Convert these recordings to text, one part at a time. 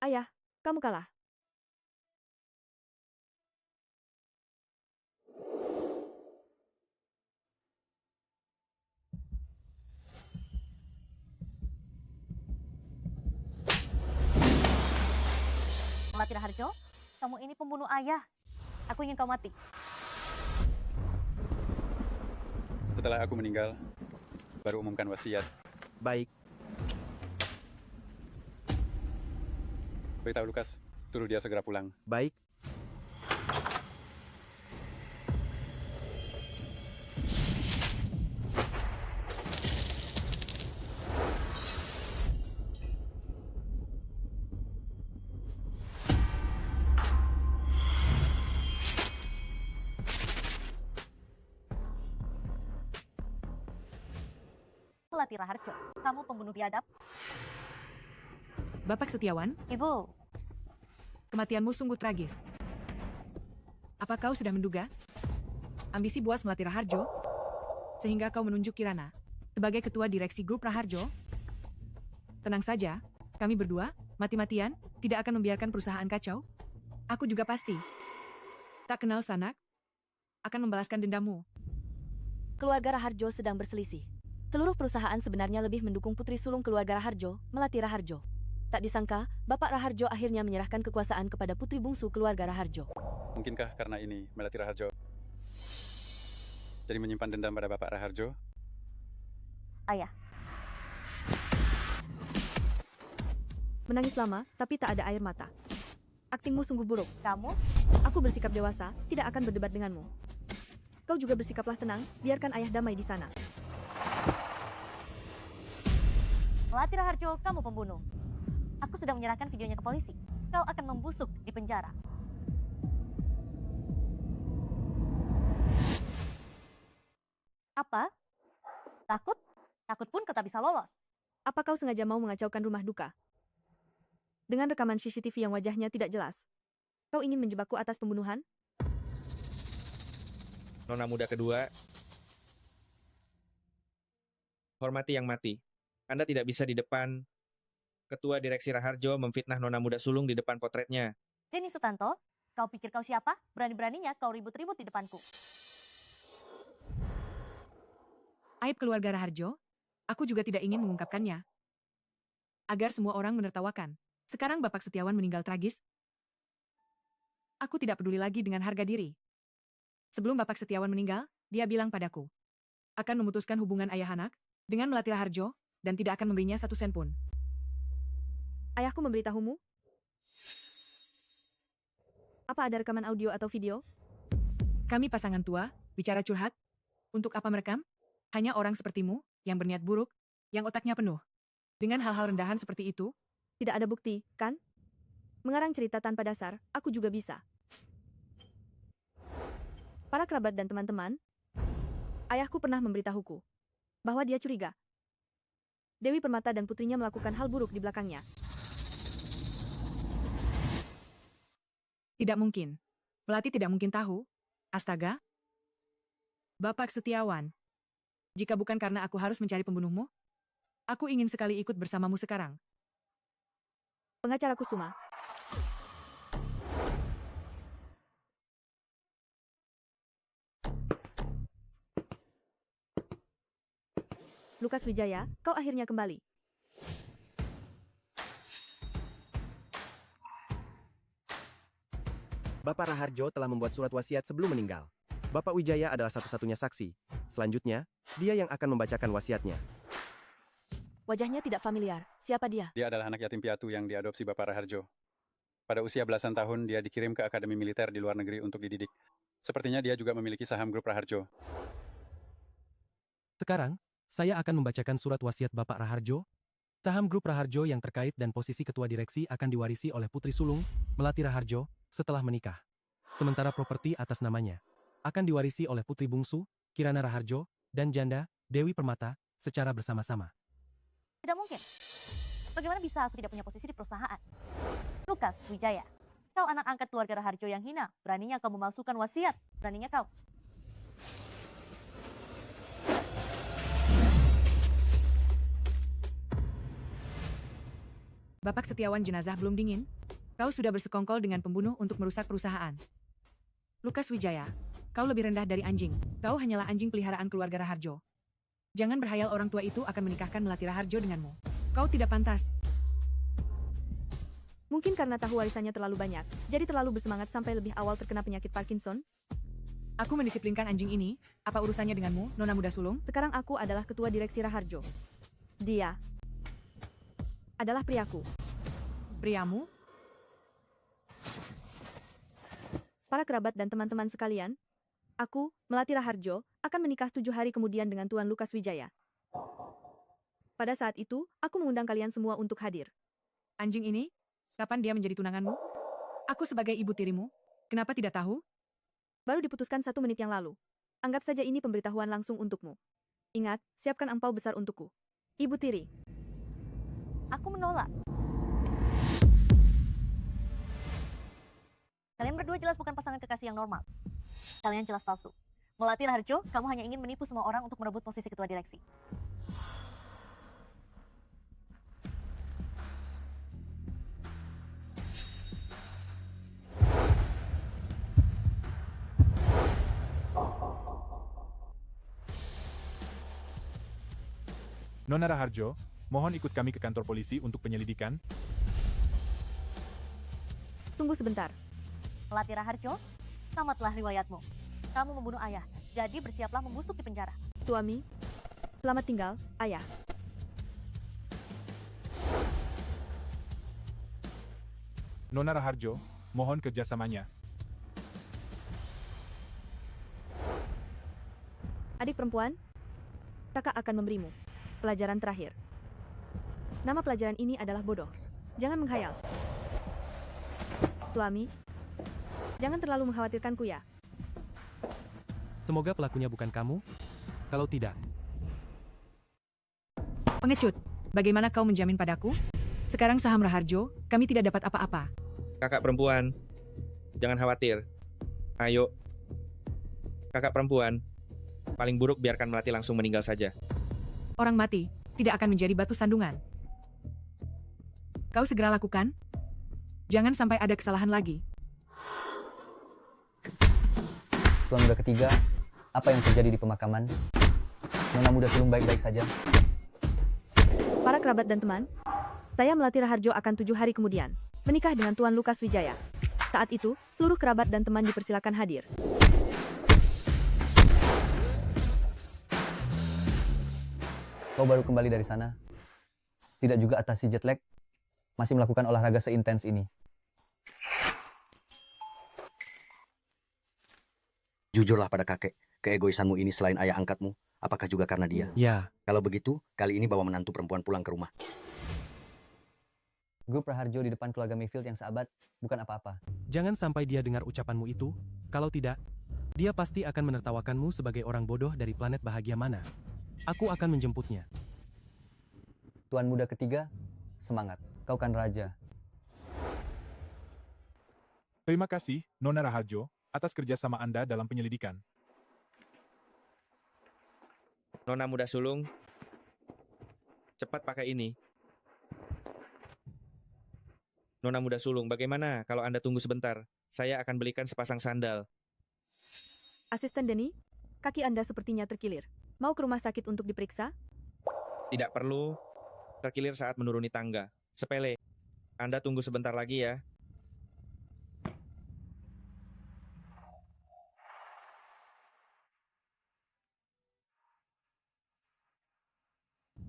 Ayah, kamu kalah. Melatih Harjo, kamu ini pembunuh ayah. Aku ingin kau mati. Setelah aku meninggal, baru umumkan wasiat. Baik, Beritahu Lukas, suruh dia segera pulang. baik. Melatih Raharjo, kamu pembunuh biadab. Bapak Setiawan, Ibu, kematianmu sungguh tragis. Apa kau sudah menduga? Ambisi Buas melatih Raharjo, sehingga kau menunjuk Kirana sebagai ketua direksi grup Raharjo? Tenang saja, kami berdua, mati-matian, tidak akan membiarkan perusahaan kacau. Aku juga pasti. Tak kenal sanak, akan membalaskan dendammu. Keluarga Raharjo sedang berselisih. Seluruh perusahaan sebenarnya lebih mendukung putri sulung keluarga Raharjo, Melati Raharjo. Tak disangka, Bapak Raharjo akhirnya menyerahkan kekuasaan kepada putri bungsu keluarga Raharjo. Mungkinkah karena ini Melati Raharjo jadi menyimpan dendam pada Bapak Raharjo? ayah. Menangis lama, tapi tak ada air mata. Aktingmu sungguh buruk. Kamu, Aku bersikap dewasa, tidak akan berdebat denganmu. Kau juga bersikaplah tenang, biarkan ayah damai di sana. Melatih Raharjo, kamu pembunuh. Aku sudah menyerahkan videonya ke polisi. Kau akan membusuk di penjara. Apa? Takut? Takut pun kau tak bisa lolos. Apa kau sengaja mau mengacaukan rumah duka? Dengan rekaman CCTV yang wajahnya tidak jelas. Kau ingin menjebakku atas pembunuhan? Nona muda kedua, hormati yang mati. Anda tidak bisa di depan Ketua Direksi Raharjo memfitnah Nona muda sulung di depan potretnya. Denny Sutanto, kau pikir kau siapa? Berani-beraninya kau ribut-ribut di depanku. Aib keluarga Raharjo, aku juga tidak ingin mengungkapkannya. Agar semua orang menertawakan. Sekarang Bapak Setiawan meninggal tragis. Aku tidak peduli lagi dengan harga diri. Sebelum Bapak Setiawan meninggal, dia bilang padaku, akan memutuskan hubungan ayah anak dengan Melati Raharjo, dan tidak akan memberinya 1 sen pun. Ayahku memberitahumu? Apa ada rekaman audio atau video? Kami pasangan tua, bicara curhat. Untuk apa merekam? Hanya orang sepertimu, yang berniat buruk, yang otaknya penuh. Dengan hal-hal rendahan seperti itu, Tidak ada bukti, kan? Mengarang cerita tanpa dasar, aku juga bisa. Para kerabat dan teman-teman, ayahku pernah memberitahuku bahwa dia curiga Dewi Permata dan putrinya melakukan hal buruk di belakangnya. tidak mungkin. Melati tidak mungkin tahu. Astaga. Bapak Setiawan. Jika bukan karena aku harus mencari pembunuhmu, aku ingin sekali ikut bersamamu sekarang. Pengacara Kusuma, Lukas Wijaya, kau akhirnya kembali. Bapak Raharjo telah membuat surat wasiat sebelum meninggal. Bapak Wijaya adalah satu-satunya saksi. Selanjutnya, dia yang akan membacakan wasiatnya. Wajahnya tidak familiar. Siapa dia? Dia adalah anak yatim piatu yang diadopsi Bapak Raharjo. Pada usia belasan tahun, dia dikirim ke akademi militer di luar negeri untuk dididik. Sepertinya dia juga memiliki saham grup Raharjo. Sekarang, saya akan membacakan surat wasiat Bapak Raharjo. Saham grup Raharjo yang terkait dan posisi ketua direksi akan diwarisi oleh putri sulung, Melati Raharjo, setelah menikah. Sementara properti atas namanya akan diwarisi oleh putri bungsu, Kirana Raharjo, dan janda, Dewi Permata, secara bersama-sama. Tidak mungkin. Bagaimana bisa aku tidak punya posisi di perusahaan? Lukas Wijaya, kau anak angkat keluarga Raharjo yang hina. Beraninya kau memalsukan wasiat. Beraninya kau. Bapak Setiawan jenazah belum dingin? Kau sudah bersekongkol dengan pembunuh untuk merusak perusahaan. Lukas Wijaya, kau lebih rendah dari anjing. Kau hanyalah anjing peliharaan keluarga Raharjo. Jangan berhayal orang tua itu akan menikahkan Melati Raharjo denganmu. Kau tidak pantas. Mungkin karena tahu warisannya terlalu banyak, jadi terlalu bersemangat sampai lebih awal terkena penyakit Parkinson. Aku mendisiplinkan anjing ini. Apa urusannya denganmu, Nona Muda Sulung? Sekarang aku adalah ketua direksi Raharjo. Dia adalah priaku. Priamu? Para kerabat dan teman-teman sekalian, aku, Melati Raharjo, akan menikah 7 hari kemudian dengan Tuan Lukas Wijaya. Pada saat itu, aku mengundang kalian semua untuk hadir. Anjing ini? Kapan dia menjadi tunanganmu? Aku sebagai ibu tirimu, kenapa tidak tahu? Baru diputuskan 1 menit yang lalu. Anggap saja ini pemberitahuan langsung untukmu. Ingat, siapkan angpau besar untukku. Ibu tiri. Aku menolak. Kalian berdua jelas bukan pasangan kekasih yang normal. Kalian jelas palsu. Melati Raharjo, kamu hanya ingin menipu semua orang untuk merebut posisi ketua direksi. Nona Raharjo, mohon ikut kami ke kantor polisi untuk penyelidikan. Tunggu sebentar. Melati Raharjo, tamatlah riwayatmu. Kamu membunuh ayah, jadi bersiaplah membusuk di penjara. Tuami, selamat tinggal, ayah. Nona Raharjo, mohon kerjasamanya. Adik perempuan, kakak akan memberimu pelajaran terakhir. Nama pelajaran ini adalah bodoh. Jangan menghayal. Tuami, jangan terlalu mengkhawatirkanku ya. Semoga pelakunya bukan kamu. Kalau tidak, Pengecut, bagaimana kau menjamin padaku? Sekarang saham Raharjo, kami tidak dapat apa-apa. Kakak perempuan, jangan khawatir. Ayo. Kakak perempuan, paling buruk biarkan Melati langsung meninggal saja. Orang mati tidak akan menjadi batu sandungan. Kau segera lakukan. Jangan sampai ada kesalahan lagi. Tuan muda ketiga, apa yang terjadi di pemakaman? Nona Muda Sulung baik-baik saja. Para kerabat dan teman, saya Melati Raharjo akan 7 hari kemudian menikah dengan Tuan Lukas Wijaya. Saat itu, seluruh kerabat dan teman dipersilakan hadir. Kau baru kembali dari sana. Tidak juga atasi jet lag. Masih melakukan olahraga seintens ini. Jujurlah pada kakek, keegoisanmu ini selain ayah angkatmu, apakah juga karena dia? ya, Kalau begitu, kali ini bawa menantu perempuan pulang ke rumah. Grup Raharjo di depan keluarga Mayfield yang seabad bukan apa-apa. jangan sampai dia dengar ucapanmu itu. Kalau tidak, dia pasti akan menertawakanmu sebagai orang bodoh dari planet bahagia mana. Aku akan menjemputnya. Tuan muda ketiga, semangat. Kau kan raja. Terima kasih, Nona Raharjo, atas kerjasama Anda dalam penyelidikan. Nona Muda Sulung, cepat pakai ini. Nona Muda Sulung, bagaimana kalau Anda tunggu sebentar? Saya akan belikan sepasang sandal. Asisten Denny, kaki Anda sepertinya terkilir. Mau ke rumah sakit untuk diperiksa? Tidak perlu terkilir saat menuruni tangga. Sepele. Anda tunggu sebentar lagi ya.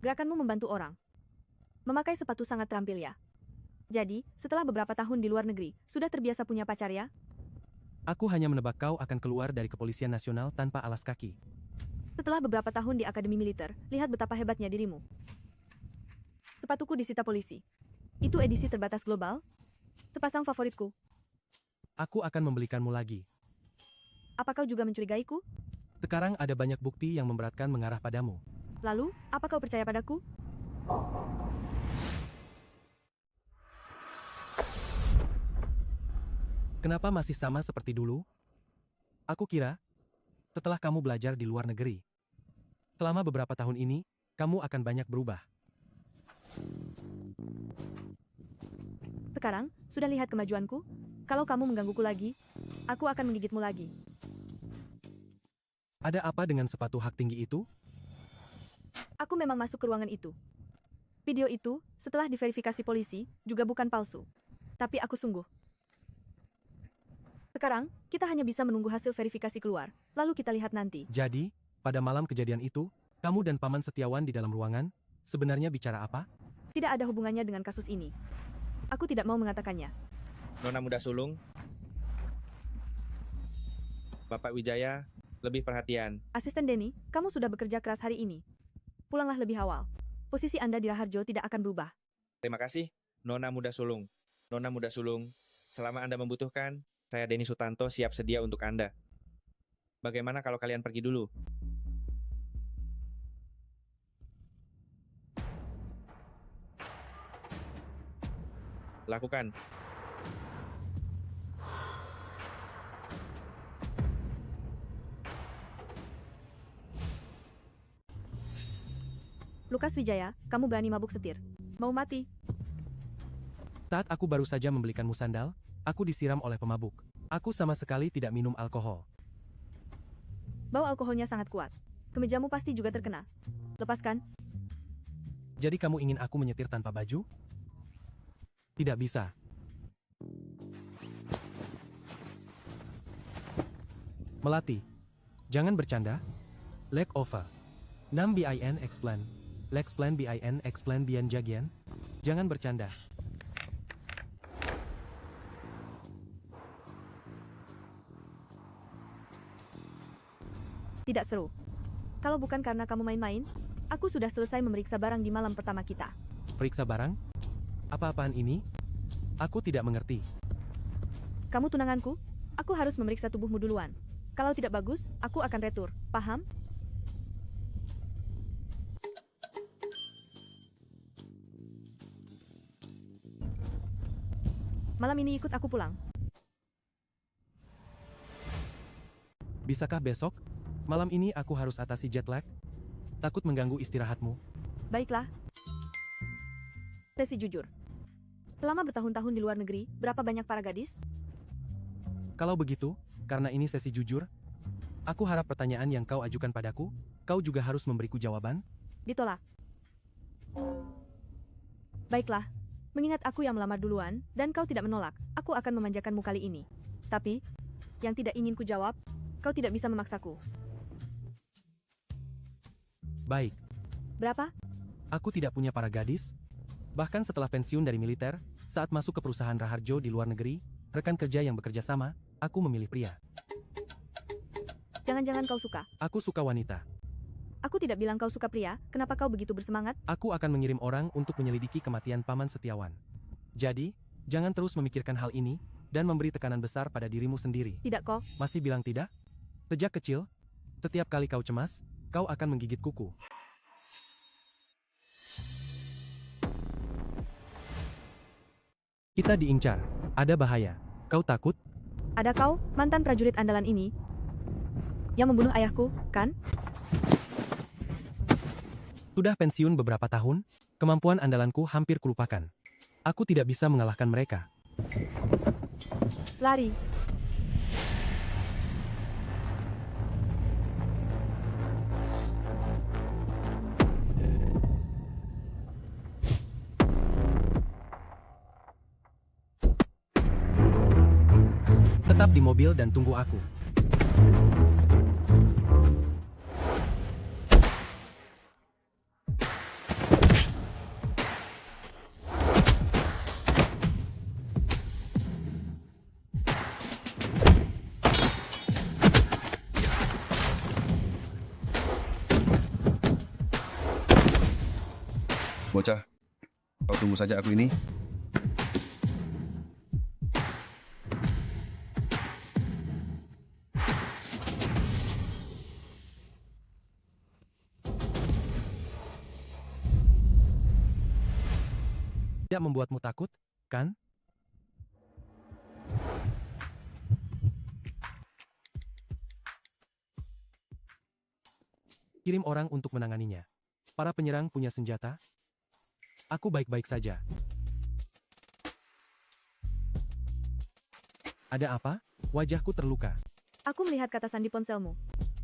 Gerakanmu membantu orang. Memakai sepatu sangat terampil ya. Jadi, setelah beberapa tahun di luar negeri, sudah terbiasa punya pacar ya? Aku hanya menebak kau akan keluar dari Kepolisian Nasional tanpa alas kaki. Setelah beberapa tahun di Akademi Militer, lihat betapa hebatnya dirimu. Sepatuku disita polisi. Itu edisi terbatas global. Sepasang favoritku. Aku akan membelikanmu lagi. Apa kau juga mencurigaiku? Sekarang ada banyak bukti yang memberatkan mengarah padamu. Lalu, apa kau percaya padaku? Kenapa masih sama seperti dulu? Aku kira, setelah kamu belajar di luar negeri, selama beberapa tahun ini, kamu akan banyak berubah. Sekarang, sudah lihat kemajuanku? Kalau kamu menggangguku lagi, aku akan menggigitmu lagi. Ada apa dengan sepatu hak tinggi itu? Aku memang masuk ke ruangan itu. Video itu, setelah diverifikasi polisi, juga bukan palsu. Tapi aku sungguh. Sekarang, kita hanya bisa menunggu hasil verifikasi keluar, lalu kita lihat nanti. Jadi, pada malam kejadian itu, kamu dan Paman Setiawan di dalam ruangan, sebenarnya bicara apa? Tidak ada hubungannya dengan kasus ini. Aku tidak mau mengatakannya. Nona muda sulung, Bapak Wijaya, lebih perhatian. Asisten Denny, kamu sudah bekerja keras hari ini. Pulanglah lebih awal. Posisi Anda di Raharjo tidak akan berubah. Terima kasih, Nona muda sulung. Nona muda sulung, selama Anda membutuhkan, saya Denny Sutanto siap sedia untuk Anda. Bagaimana kalau kalian pergi dulu? Lakukan. Lukas Wijaya, kamu berani mabuk setir. Mau mati? Saat aku baru saja membelikanmu sandal, aku disiram oleh pemabuk. Aku sama sekali tidak minum alkohol. Bau alkoholnya sangat kuat. Kemejamu pasti juga terkena. Lepaskan. Jadi kamu ingin aku menyetir tanpa baju? Tidak bisa. Melati. Jangan bercanda. Leg over. 6 BIN explain. Lexplan BIN explain bian jagian. Jangan bercanda. Tidak seru. Kalau bukan karena kamu main-main, aku sudah selesai memeriksa barang di malam pertama kita. Periksa barang? Apa-apaan ini? Aku tidak mengerti. Kamu tunanganku? Aku harus memeriksa tubuhmu duluan. Kalau tidak bagus, aku akan retur. Paham? Malam ini ikut aku pulang. Bisakah besok? Malam ini aku harus atasi jet lag. Takut mengganggu istirahatmu. Baiklah. Sesi jujur. Selama bertahun-tahun di luar negeri, berapa banyak para gadis? Kalau begitu, karena ini sesi jujur, aku harap pertanyaan yang kau ajukan padaku, kau juga harus memberiku jawaban. Ditolak. Baiklah. Mengingat aku yang melamar duluan, dan kau tidak menolak, aku akan memanjakanmu kali ini. Tapi, yang tidak ingin ku jawab, kau tidak bisa memaksaku. Baik. Berapa? Aku tidak punya para gadis. Bahkan setelah pensiun dari militer, saat masuk ke perusahaan Raharjo di luar negeri, rekan kerja yang bekerja sama, aku memilih pria. Jangan-jangan kau suka. Aku suka wanita. Aku tidak bilang kau suka pria, kenapa kau begitu bersemangat? Aku akan mengirim orang untuk menyelidiki kematian Paman Setiawan. Jadi, jangan terus memikirkan hal ini, dan memberi tekanan besar pada dirimu sendiri. Tidak kok. Masih bilang tidak? Sejak kecil, setiap kali kau cemas, kau akan menggigit kuku. Kita diincar. Ada bahaya. Kau takut? Ada kau, mantan prajurit andalan ini, yang membunuh ayahku, kan? Sudah pensiun beberapa tahun, kemampuan andalanku hampir kulupakan. Aku tidak bisa mengalahkan mereka. Lari. Tetap di mobil dan tunggu aku. Bocah, kau tunggu saja aku ini. Tidak membuatmu takut, kan? Kirim orang untuk menanganinya. Para penyerang punya senjata. Aku baik-baik saja. Ada apa? Wajahku terluka. Aku melihat kata sandi ponselmu.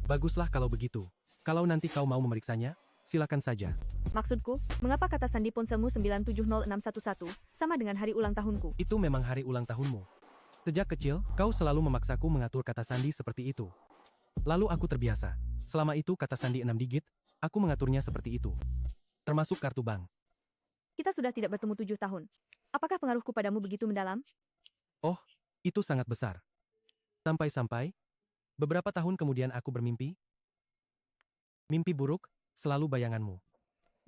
Baguslah kalau begitu. Kalau nanti kau mau memeriksanya, silakan saja. Maksudku, mengapa kata sandi ponselmu 970611 sama dengan hari ulang tahunku? Itu memang hari ulang tahunmu. Sejak kecil, kau selalu memaksaku mengatur kata sandi seperti itu. Lalu aku terbiasa. Selama itu kata sandi 6 digit, aku mengaturnya seperti itu. Termasuk kartu bank. Kita sudah tidak bertemu 7 tahun. Apakah pengaruhku padamu begitu mendalam? Oh, itu sangat besar. Sampai-sampai, beberapa tahun kemudian aku bermimpi. Mimpi buruk, selalu bayanganmu.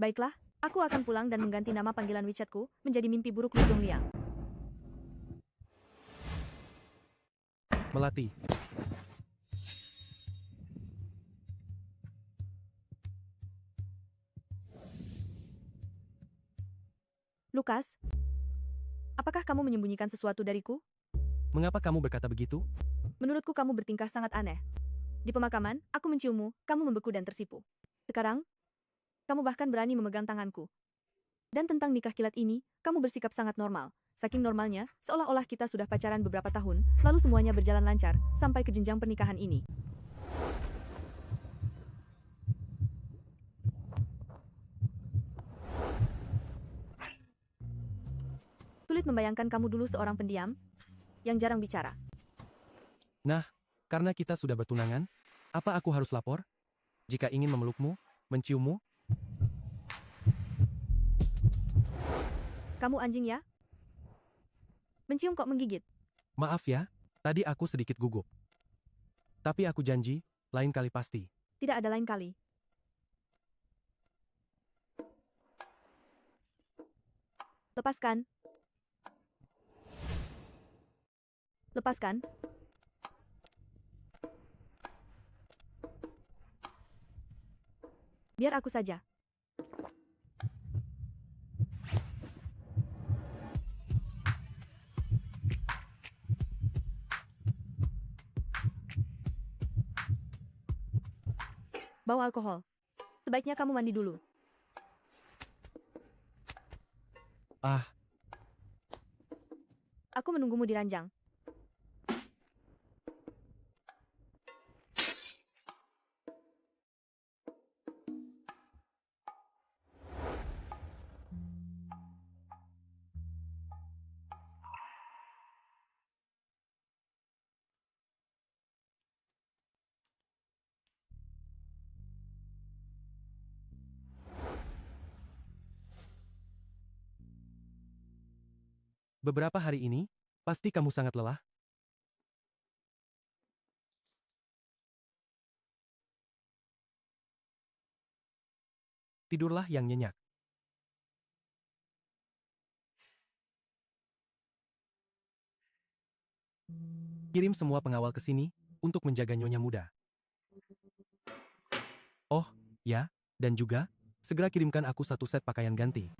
Baiklah, aku akan pulang dan mengganti nama panggilan WeChatku menjadi mimpi buruk Lu Zongliang. Melati. Lukas, apakah kamu menyembunyikan sesuatu dariku? Mengapa kamu berkata begitu? Menurutku kamu bertingkah sangat aneh. Di pemakaman, aku menciummu, kamu membeku dan tersipu. Sekarang, kamu bahkan berani memegang tanganku. Dan tentang nikah kilat ini, kamu bersikap sangat normal. Saking normalnya, seolah-olah kita sudah pacaran beberapa tahun, lalu semuanya berjalan lancar, sampai ke jenjang pernikahan ini. Sulit membayangkan kamu dulu seorang pendiam, yang jarang bicara. Nah, karena kita sudah bertunangan, apa aku harus lapor? Jika ingin memelukmu, menciummu? Kamu anjing ya? Mencium kok menggigit? Maaf ya, tadi aku sedikit gugup. Tapi aku janji, lain kali pasti. Tidak ada lain kali. Lepaskan. Lepaskan. Biar aku saja. Bau alkohol. Sebaiknya kamu mandi dulu. Ah, Aku menunggumu di ranjang. beberapa hari ini, pasti kamu sangat lelah. Tidurlah yang nyenyak. Kirim semua pengawal ke sini, untuk menjaga nyonya muda. Oh, ya, dan juga, segera kirimkan aku satu set pakaian ganti.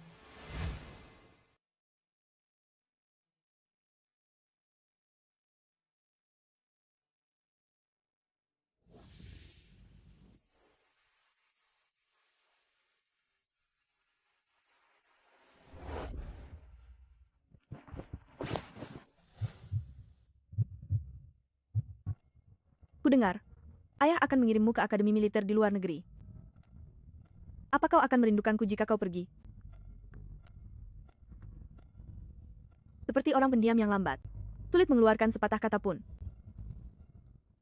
Kudengar, ayah akan mengirimmu ke akademi militer di luar negeri. Apa kau akan merindukanku jika kau pergi? Seperti orang pendiam yang lambat. Sulit mengeluarkan sepatah kata pun.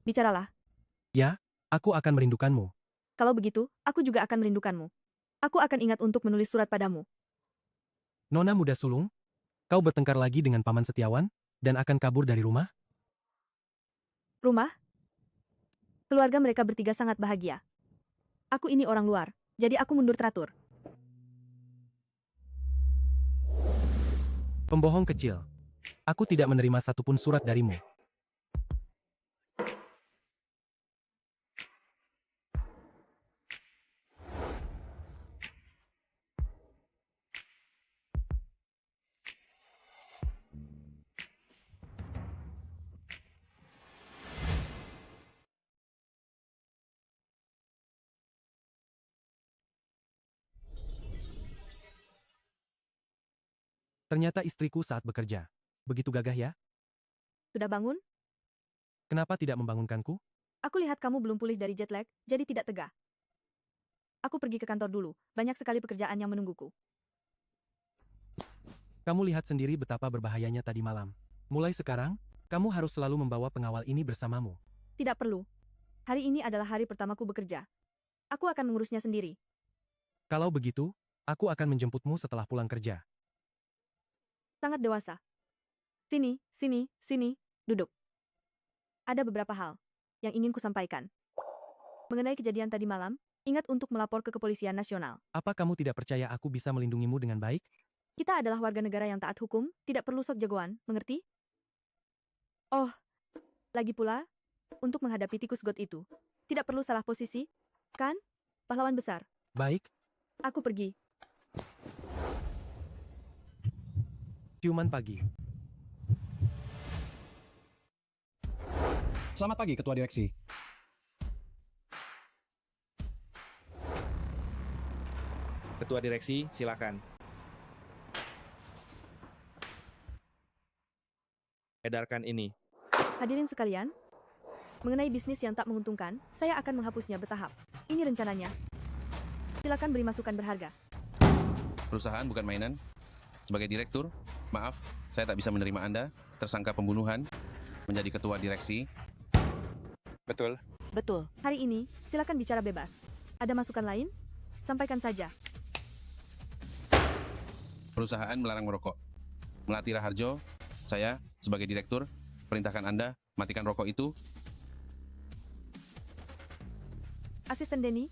Bicaralah. Ya, aku akan merindukanmu. Kalau begitu, aku juga akan merindukanmu. Aku akan ingat untuk menulis surat padamu. Nona muda sulung, kau bertengkar lagi dengan Paman Setiawan, dan akan kabur dari rumah? Rumah? Keluarga mereka bertiga sangat bahagia. Aku ini orang luar, jadi aku mundur teratur. Pembohong kecil. Aku tidak menerima satupun surat darimu. Ternyata istriku saat bekerja. Begitu gagah ya? Sudah bangun? Kenapa tidak membangunkanku? Aku lihat kamu belum pulih dari jet lag, jadi tidak tegah. Aku pergi ke kantor dulu, banyak sekali pekerjaan yang menungguku. Kamu lihat sendiri betapa berbahayanya tadi malam. Mulai sekarang, kamu harus selalu membawa pengawal ini bersamamu. Tidak perlu. Hari ini adalah hari pertamaku bekerja. Aku akan mengurusnya sendiri. Kalau begitu, aku akan menjemputmu setelah pulang kerja. Sangat dewasa. Sini, sini, sini, duduk. Ada beberapa hal yang ingin kusampaikan. Mengenai kejadian tadi malam, ingat untuk melapor ke Kepolisian Nasional. Apa kamu tidak percaya aku bisa melindungimu dengan baik? Kita adalah warga negara yang taat hukum, tidak perlu sok jagoan, mengerti? Oh, lagi pula, untuk menghadapi tikus got itu, tidak perlu salah posisi, kan? Pahlawan besar. Baik, Aku pergi. ciuman pagi. Selamat pagi, Ketua Direksi. Ketua Direksi, silakan. Edarkan ini. Hadirin sekalian, mengenai bisnis yang tak menguntungkan, saya akan menghapusnya bertahap. Ini rencananya. Silakan beri masukan berharga. Perusahaan bukan mainan. Sebagai direktur, maaf, saya tak bisa menerima Anda, tersangka pembunuhan, menjadi ketua direksi. Betul. Betul. Hari ini, silakan bicara bebas. Ada masukan lain? Sampaikan saja. Perusahaan melarang merokok. Melati Raharjo, saya, sebagai direktur, perintahkan Anda matikan rokok itu. Asisten Denny,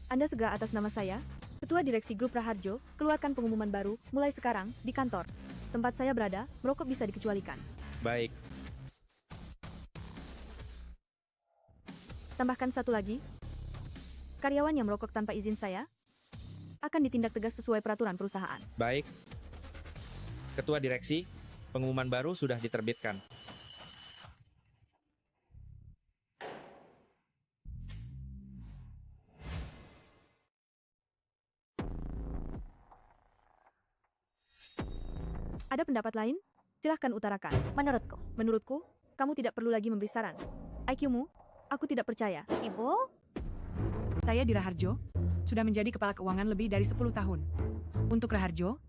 Anda segera atas nama saya, Ketua Direksi Grup Raharjo, keluarkan pengumuman baru, mulai sekarang, di kantor. Tempat saya berada, merokok bisa dikecualikan. Baik. Tambahkan satu lagi, karyawan yang merokok tanpa izin saya, akan ditindak tegas sesuai peraturan perusahaan. Baik. Ketua Direksi, pengumuman baru sudah diterbitkan. Ada pendapat lain? Silahkan utarakan. Menurutku, kamu tidak perlu lagi memberi saran. IQ-mu, aku tidak percaya. Ibu? Saya di Raharjo, sudah menjadi kepala keuangan lebih dari 10 tahun. Untuk Raharjo,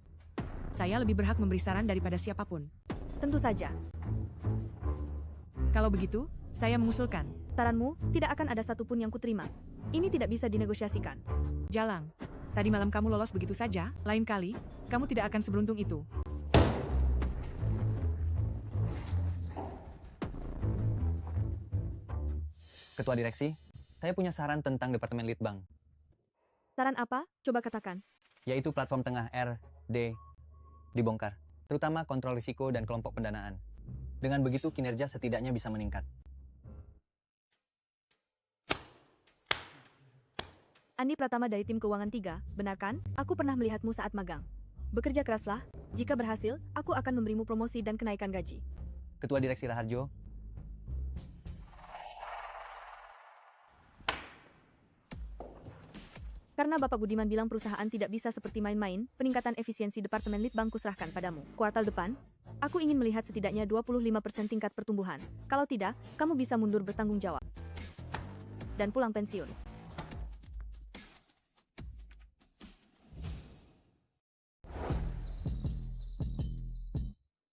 saya lebih berhak memberi saran daripada siapapun. Tentu saja. Kalau begitu, saya mengusulkan. Saranmu, tidak akan ada satupun yang kuterima. Ini tidak bisa dinegosiasikan. Jalang, tadi malam kamu lolos begitu saja, lain kali, kamu tidak akan seberuntung itu. Ketua Direksi, saya punya saran tentang Departemen Litbang, Saran apa? Coba katakan. yaitu platform tengah R&D dibongkar, terutama kontrol risiko dan kelompok pendanaan. Dengan begitu kinerja setidaknya bisa meningkat. Andi Pratama dari tim keuangan 3, benar kan? Aku pernah melihatmu saat magang. Bekerja keraslah, jika berhasil, aku akan memberimu promosi dan kenaikan gaji. Ketua Direksi Raharjo, Karena Bapak Budiman bilang perusahaan tidak bisa seperti main-main, peningkatan efisiensi Departemen Litbang kuserahkan padamu. Kuartal depan, aku ingin melihat setidaknya 25% tingkat pertumbuhan. Kalau tidak, kamu bisa mundur bertanggung jawab. Dan pulang pensiun.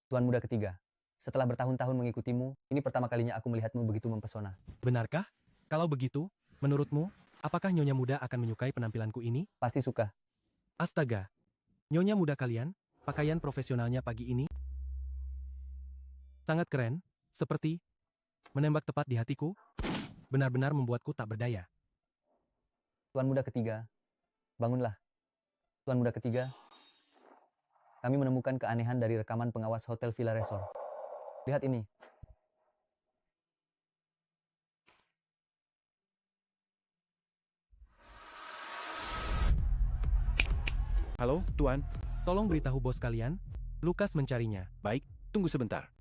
Tuan Muda ketiga. Setelah bertahun-tahun mengikutimu, ini pertama kalinya aku melihatmu begitu mempesona. Benarkah? Kalau begitu, menurutmu, apakah Nyonya Muda akan menyukai penampilanku ini? Pasti suka. Astaga. Nyonya Muda kalian, pakaian profesionalnya pagi ini sangat keren, seperti menembak tepat di hatiku, benar-benar membuatku tak berdaya. Tuan Muda ketiga, bangunlah. Tuan Muda ketiga, kami menemukan keanehan dari rekaman pengawas Hotel Villa Resort. Lihat ini. Halo, Tuan. Tolong beritahu bos kalian, Lukas mencarinya. Baik, tunggu sebentar.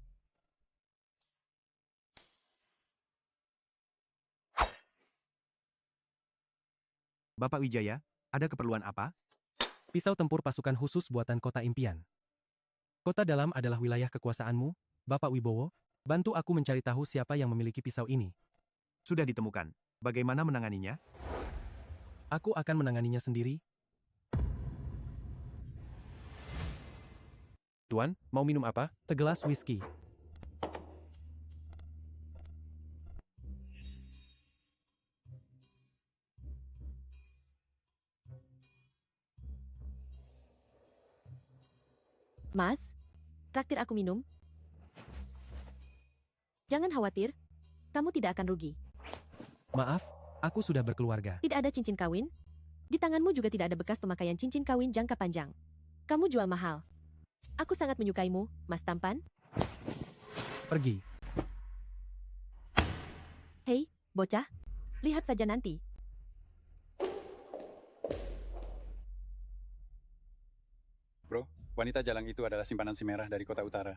Bapak Wijaya, ada keperluan apa? Pisau tempur pasukan khusus buatan kota impian. Kota dalam adalah wilayah kekuasaanmu, Bapak Wibowo, Bantu aku mencari tahu siapa yang memiliki pisau ini. Sudah ditemukan. Bagaimana menanganinya? Aku akan menanganinya sendiri. Tuan, mau minum apa? Segelas whisky. Mas, traktir aku minum. Jangan khawatir, kamu tidak akan rugi. Maaf, aku sudah berkeluarga. Tidak ada cincin kawin. Di tanganmu juga tidak ada bekas pemakaian cincin kawin jangka panjang. Kamu jual mahal. Aku sangat menyukaimu, Mas Tampan. Pergi. Hei, bocah. Lihat saja nanti. Bro, wanita jalang itu adalah simpanan si merah dari kota utara.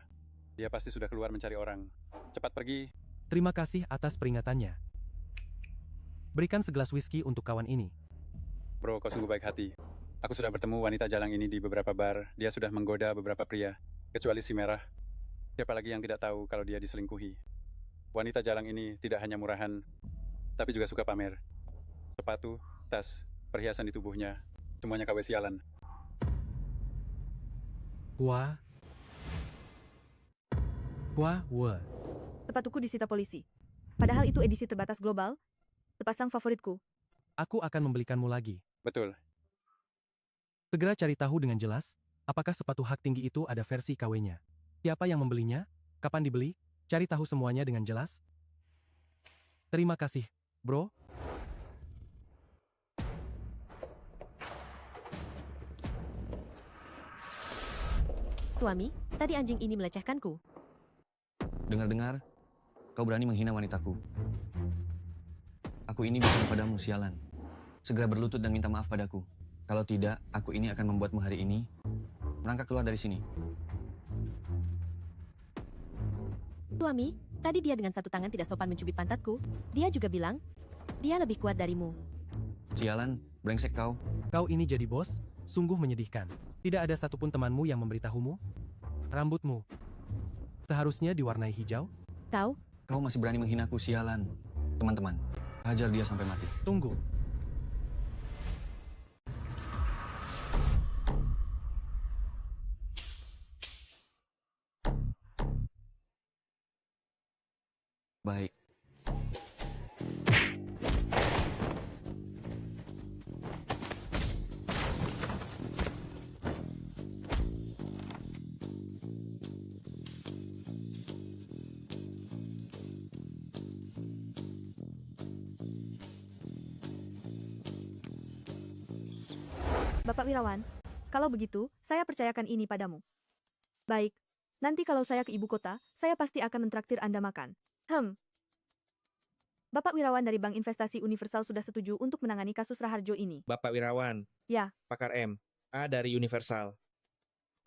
Dia pasti sudah keluar mencari orang. Cepat pergi. Terima kasih atas peringatannya. Berikan segelas whisky untuk kawan ini. Bro, kau sungguh baik hati. Aku sudah bertemu wanita jalang ini di beberapa bar. Dia sudah menggoda beberapa pria, kecuali si merah. Siapa lagi yang tidak tahu kalau dia diselingkuhi? Wanita jalang ini tidak hanya murahan, tapi juga suka pamer. Sepatu, tas, perhiasan di tubuhnya, semuanya KW sialan. Wah. Sepatuku disita polisi. Padahal itu edisi terbatas global. Sepasang favoritku. Aku akan membelikanmu lagi. Betul. Segera cari tahu dengan jelas, apakah sepatu hak tinggi itu ada versi KW-nya. Siapa yang membelinya? Kapan dibeli? Cari tahu semuanya dengan jelas. Terima kasih, bro. Tuami, tadi anjing ini melecehkanku. Dengar-dengar, kau berani menghina wanitaku. Aku ini bicara padamu, sialan. Segera berlutut dan minta maaf padaku. Kalau tidak, aku ini akan membuatmu hari ini merangkak keluar dari sini. Tuami, tadi dia dengan satu tangan tidak sopan mencubit pantatku. Dia juga bilang, dia lebih kuat darimu. Sialan, brengsek kau. Kau ini jadi bos? Sungguh menyedihkan. Tidak ada satupun temanmu yang memberitahumu? Rambutmu seharusnya diwarnai hijau? Kau masih berani menghinaku, sialan. Teman-teman, hajar dia sampai mati. Tunggu. Baik. Bapak Wirawan, kalau begitu, saya percayakan ini padamu. Baik, nanti kalau saya ke ibu kota, saya pasti akan mentraktir Anda makan. Bapak Wirawan dari Bank Investasi Universal sudah setuju untuk menangani kasus Raharjo ini. Bapak Wirawan. Ya. Pakar M. A dari Universal.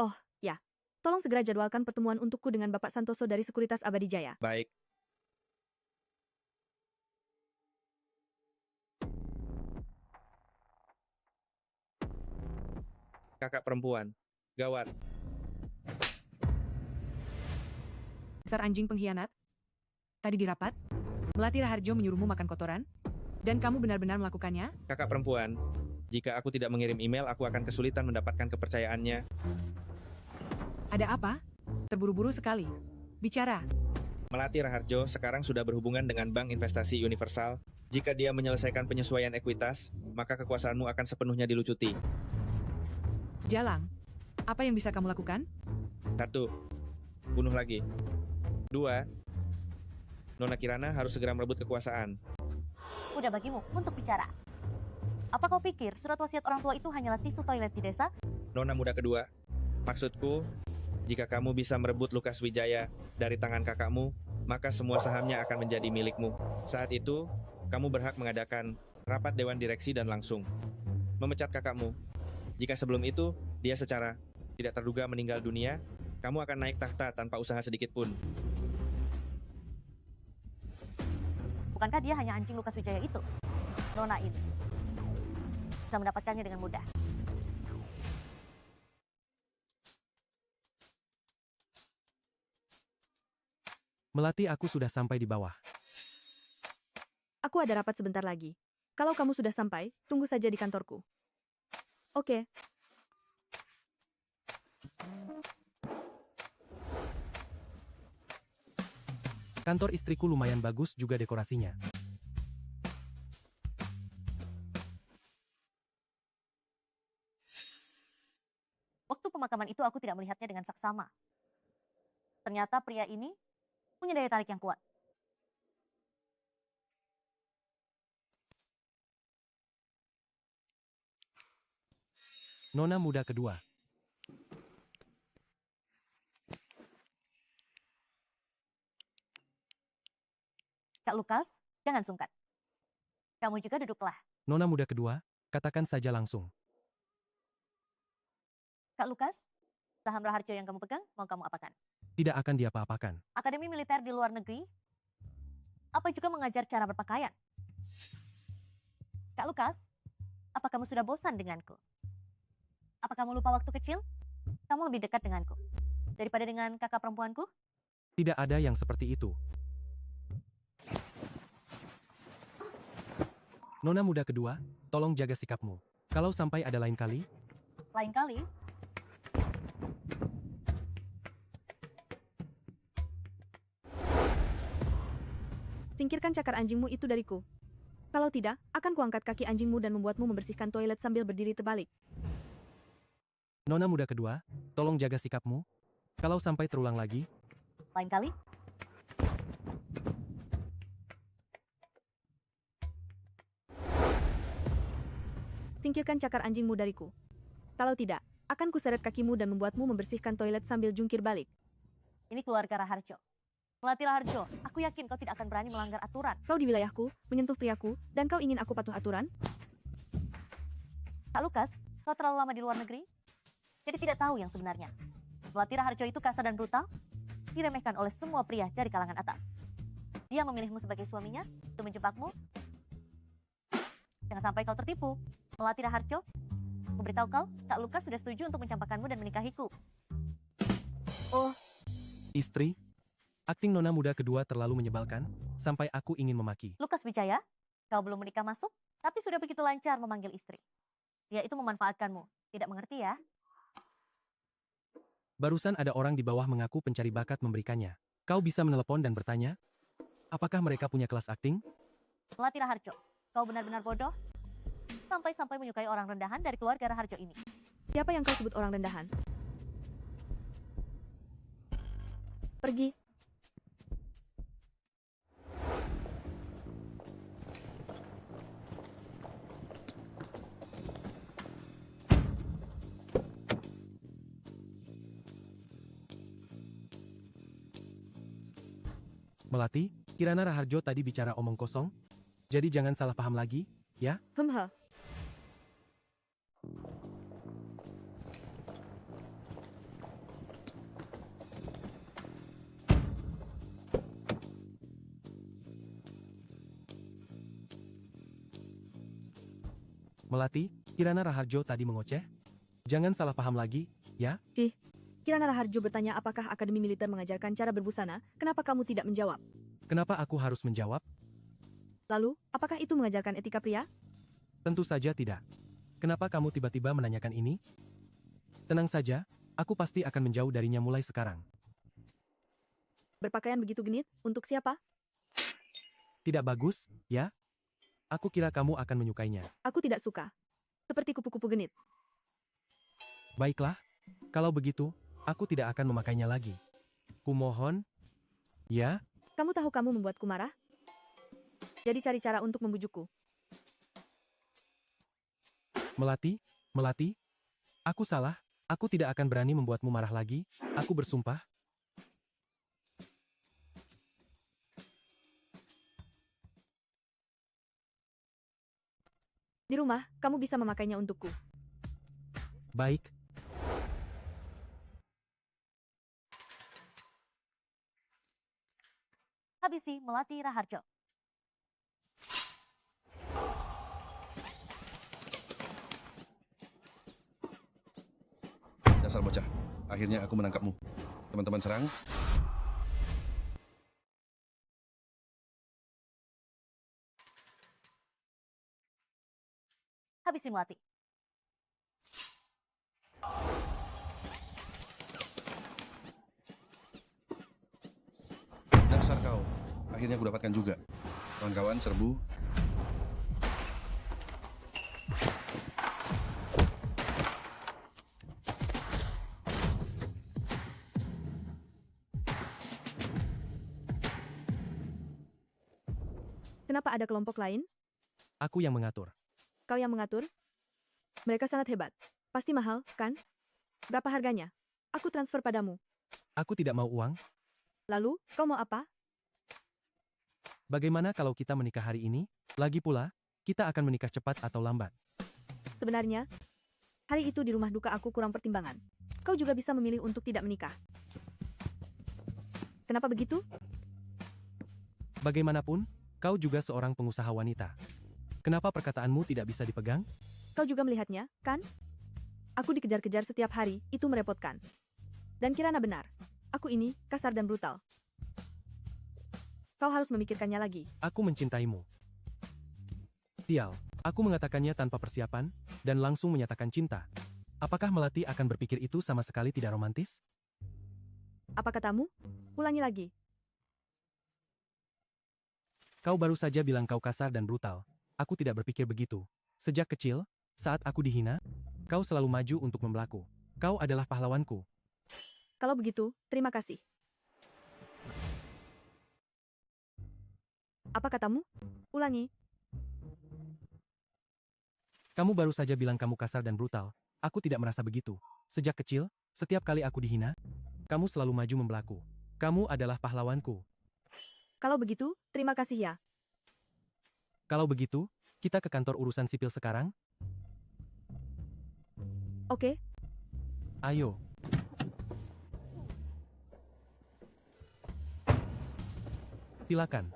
Oh, ya. Tolong segera jadwalkan pertemuan untukku dengan Bapak Santoso dari Sekuritas Abadi Jaya. Baik. Kakak perempuan. Gawat. Dasar anjing pengkhianat. Tadi di rapat, Melati Raharjo menyuruhmu makan kotoran, dan kamu benar-benar melakukannya? Kakak perempuan, jika aku tidak mengirim email, aku akan kesulitan mendapatkan kepercayaannya. Ada apa? Terburu-buru sekali. Bicara. Melati Raharjo sekarang sudah berhubungan dengan Bank Investasi Universal. Jika dia menyelesaikan penyesuaian ekuitas, maka kekuasaanmu akan sepenuhnya dilucuti. Jalang, apa yang bisa kamu lakukan? 1. Bunuh lagi. 2. Nona Kirana harus segera merebut kekuasaan. Udah bagimu untuk bicara. Apa kau pikir surat wasiat orang tua itu hanyalah tisu toilet di desa? Nona muda kedua, maksudku, jika kamu bisa merebut Lukas Wijaya dari tangan kakakmu, maka semua sahamnya akan menjadi milikmu. Saat itu, kamu berhak mengadakan rapat dewan direksi dan langsung memecat kakakmu. Jika sebelum itu, dia secara tidak terduga meninggal dunia, kamu akan naik takhta tanpa usaha sedikit pun. Bukankah dia hanya anjing Lukas Wijaya itu? Nona ini bisa mendapatkannya dengan mudah. Melati, aku sudah sampai di bawah. Aku ada rapat sebentar lagi. Kalau kamu sudah sampai, tunggu saja di kantorku. Oke. Kantor istriku lumayan bagus juga dekorasinya. Waktu pemakaman itu aku tidak melihatnya dengan saksama. Ternyata pria ini punya daya tarik yang kuat. Nona muda kedua. Kak Lukas, jangan sungkan. Kamu juga duduklah. Nona muda kedua, katakan saja langsung. Kak Lukas, saham Raharjo yang kamu pegang mau kamu apakan? Tidak akan diapa-apakan. Akademi militer di luar negeri? Apa juga mengajar cara berpakaian? Kak Lukas, apa kamu sudah bosan denganku? Apa kamu lupa waktu kecil? Kamu lebih dekat denganku daripada dengan kakak perempuanku? Tidak ada yang seperti itu. Nona muda kedua, tolong jaga sikapmu. Kalau sampai ada lain kali, Lain kali, Singkirkan cakar anjingmu itu dariku. Kalau tidak, akan kuangkat kaki anjingmu dan membuatmu membersihkan toilet sambil berdiri terbalik. Nona muda kedua, tolong jaga sikapmu. Kalau sampai terulang lagi, lain kali, Singkirkan cakar anjingmu dariku. Kalau tidak, akan kuseret kakimu dan membuatmu membersihkan toilet sambil jungkir balik. ini keluarga Raharjo. Melati Raharjo, aku yakin kau tidak akan berani melanggar aturan. Kau di wilayahku, menyentuh priaku, dan kau ingin aku patuh aturan? Kak Lukas, kau terlalu lama di luar negeri, jadi tidak tahu yang sebenarnya. Melati Raharjo itu kasar dan brutal, diremehkan oleh semua pria dari kalangan atas. Dia memilihmu sebagai suaminya untuk menjebakmu. Jangan sampai kau tertipu. Melati Raharjo, memberitahu kau, Kak Lukas sudah setuju untuk mencampakkanmu dan menikahiku. Oh, istri, akting nona muda kedua terlalu menyebalkan, sampai aku ingin memaki. Lukas Wijaya, kau belum menikah masuk, tapi sudah begitu lancar memanggil istri. Dia itu memanfaatkanmu, tidak mengerti ya? Barusan ada orang di bawah mengaku pencari bakat memberikannya. Kau bisa menelepon dan bertanya, apakah mereka punya kelas akting? Melati Raharjo, kau benar-benar bodoh. Sampai-sampai menyukai orang rendahan dari keluarga Raharjo ini. Siapa yang kau sebut orang rendahan? Pergi. Melati, Kirana Raharjo tadi bicara omong kosong? Jadi jangan salah paham lagi, ya? Hemha. Melati, Kirana Raharjo tadi mengoceh? Jangan salah paham lagi, ya? Kirana Raharjo bertanya apakah Akademi Militer mengajarkan cara berbusana, kenapa kamu tidak menjawab? Kenapa aku harus menjawab? Lalu, apakah itu mengajarkan etika pria? Tentu saja tidak. Kenapa kamu tiba-tiba menanyakan ini? Tenang saja, aku pasti akan menjauh darinya mulai sekarang. Berpakaian begitu genit, untuk siapa? Tidak bagus, ya? Aku kira kamu akan menyukainya. Aku tidak suka. Seperti kupu-kupu genit. Baiklah, kalau begitu, aku tidak akan memakainya lagi. Kumohon, ya? Kamu tahu kamu membuatku marah? Jadi cari cara untuk membujukku. Melati, aku salah. Aku tidak akan berani membuatmu marah lagi. Aku bersumpah. Di rumah, kamu bisa memakainya untukku. Baik. Habisi Melati Raharjo. Dasar bocah, akhirnya aku menangkapmu. Teman-teman serang, Habisi Melati. Dasar kau. Akhirnya aku dapatkan juga. Kawan-kawan, serbu. Kenapa ada kelompok lain? Aku yang mengatur. Kau yang mengatur? Mereka sangat hebat. Pasti mahal, kan? Berapa harganya? Aku transfer padamu. Aku tidak mau uang. Lalu, kau mau apa? Bagaimana kalau kita menikah hari ini? Lagi pula, kita akan menikah cepat atau lambat. Sebenarnya, hari itu di rumah duka aku kurang pertimbangan. Kau juga bisa memilih untuk tidak menikah. Kenapa begitu? Bagaimanapun, kau juga seorang pengusaha wanita. Kenapa perkataanmu tidak bisa dipegang? Kau juga melihatnya, kan? Aku dikejar-kejar setiap hari, itu merepotkan. Dan Kirana benar. Aku ini kasar dan brutal. Kau harus memikirkannya lagi. Aku mencintaimu. Tial, aku mengatakannya tanpa persiapan, dan langsung menyatakan cinta. Apakah Melati akan berpikir itu sama sekali tidak romantis? Apa katamu? Ulangi lagi. Kau baru saja bilang kau kasar dan brutal. Aku tidak berpikir begitu. Sejak kecil, saat aku dihina, kau selalu maju untuk membelaku. Kau adalah pahlawanku. Kalau begitu, terima kasih. Apa katamu? Ulangi. Kamu baru saja bilang kamu kasar dan brutal. Aku tidak merasa begitu. Sejak kecil, setiap kali aku dihina, kamu selalu maju membelaku. Kamu adalah pahlawanku. Kalau begitu, terima kasih ya. Kalau begitu, kita ke kantor urusan sipil sekarang? Oke. Ayo. Silakan.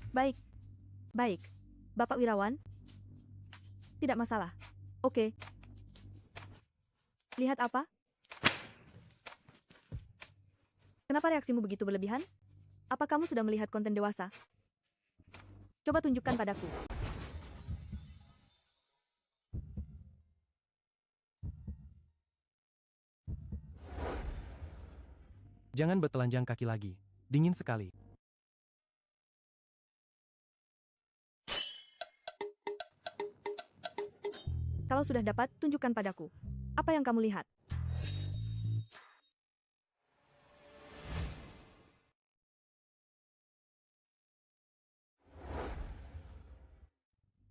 Baik. Baik. Bapak Wirawan? Tidak masalah. Oke. Lihat apa? Kenapa reaksimu begitu berlebihan? Apa kamu sedang melihat konten dewasa? Coba tunjukkan padaku. Jangan bertelanjang kaki lagi. Dingin sekali. Kalau sudah dapat, tunjukkan padaku. Apa yang kamu lihat?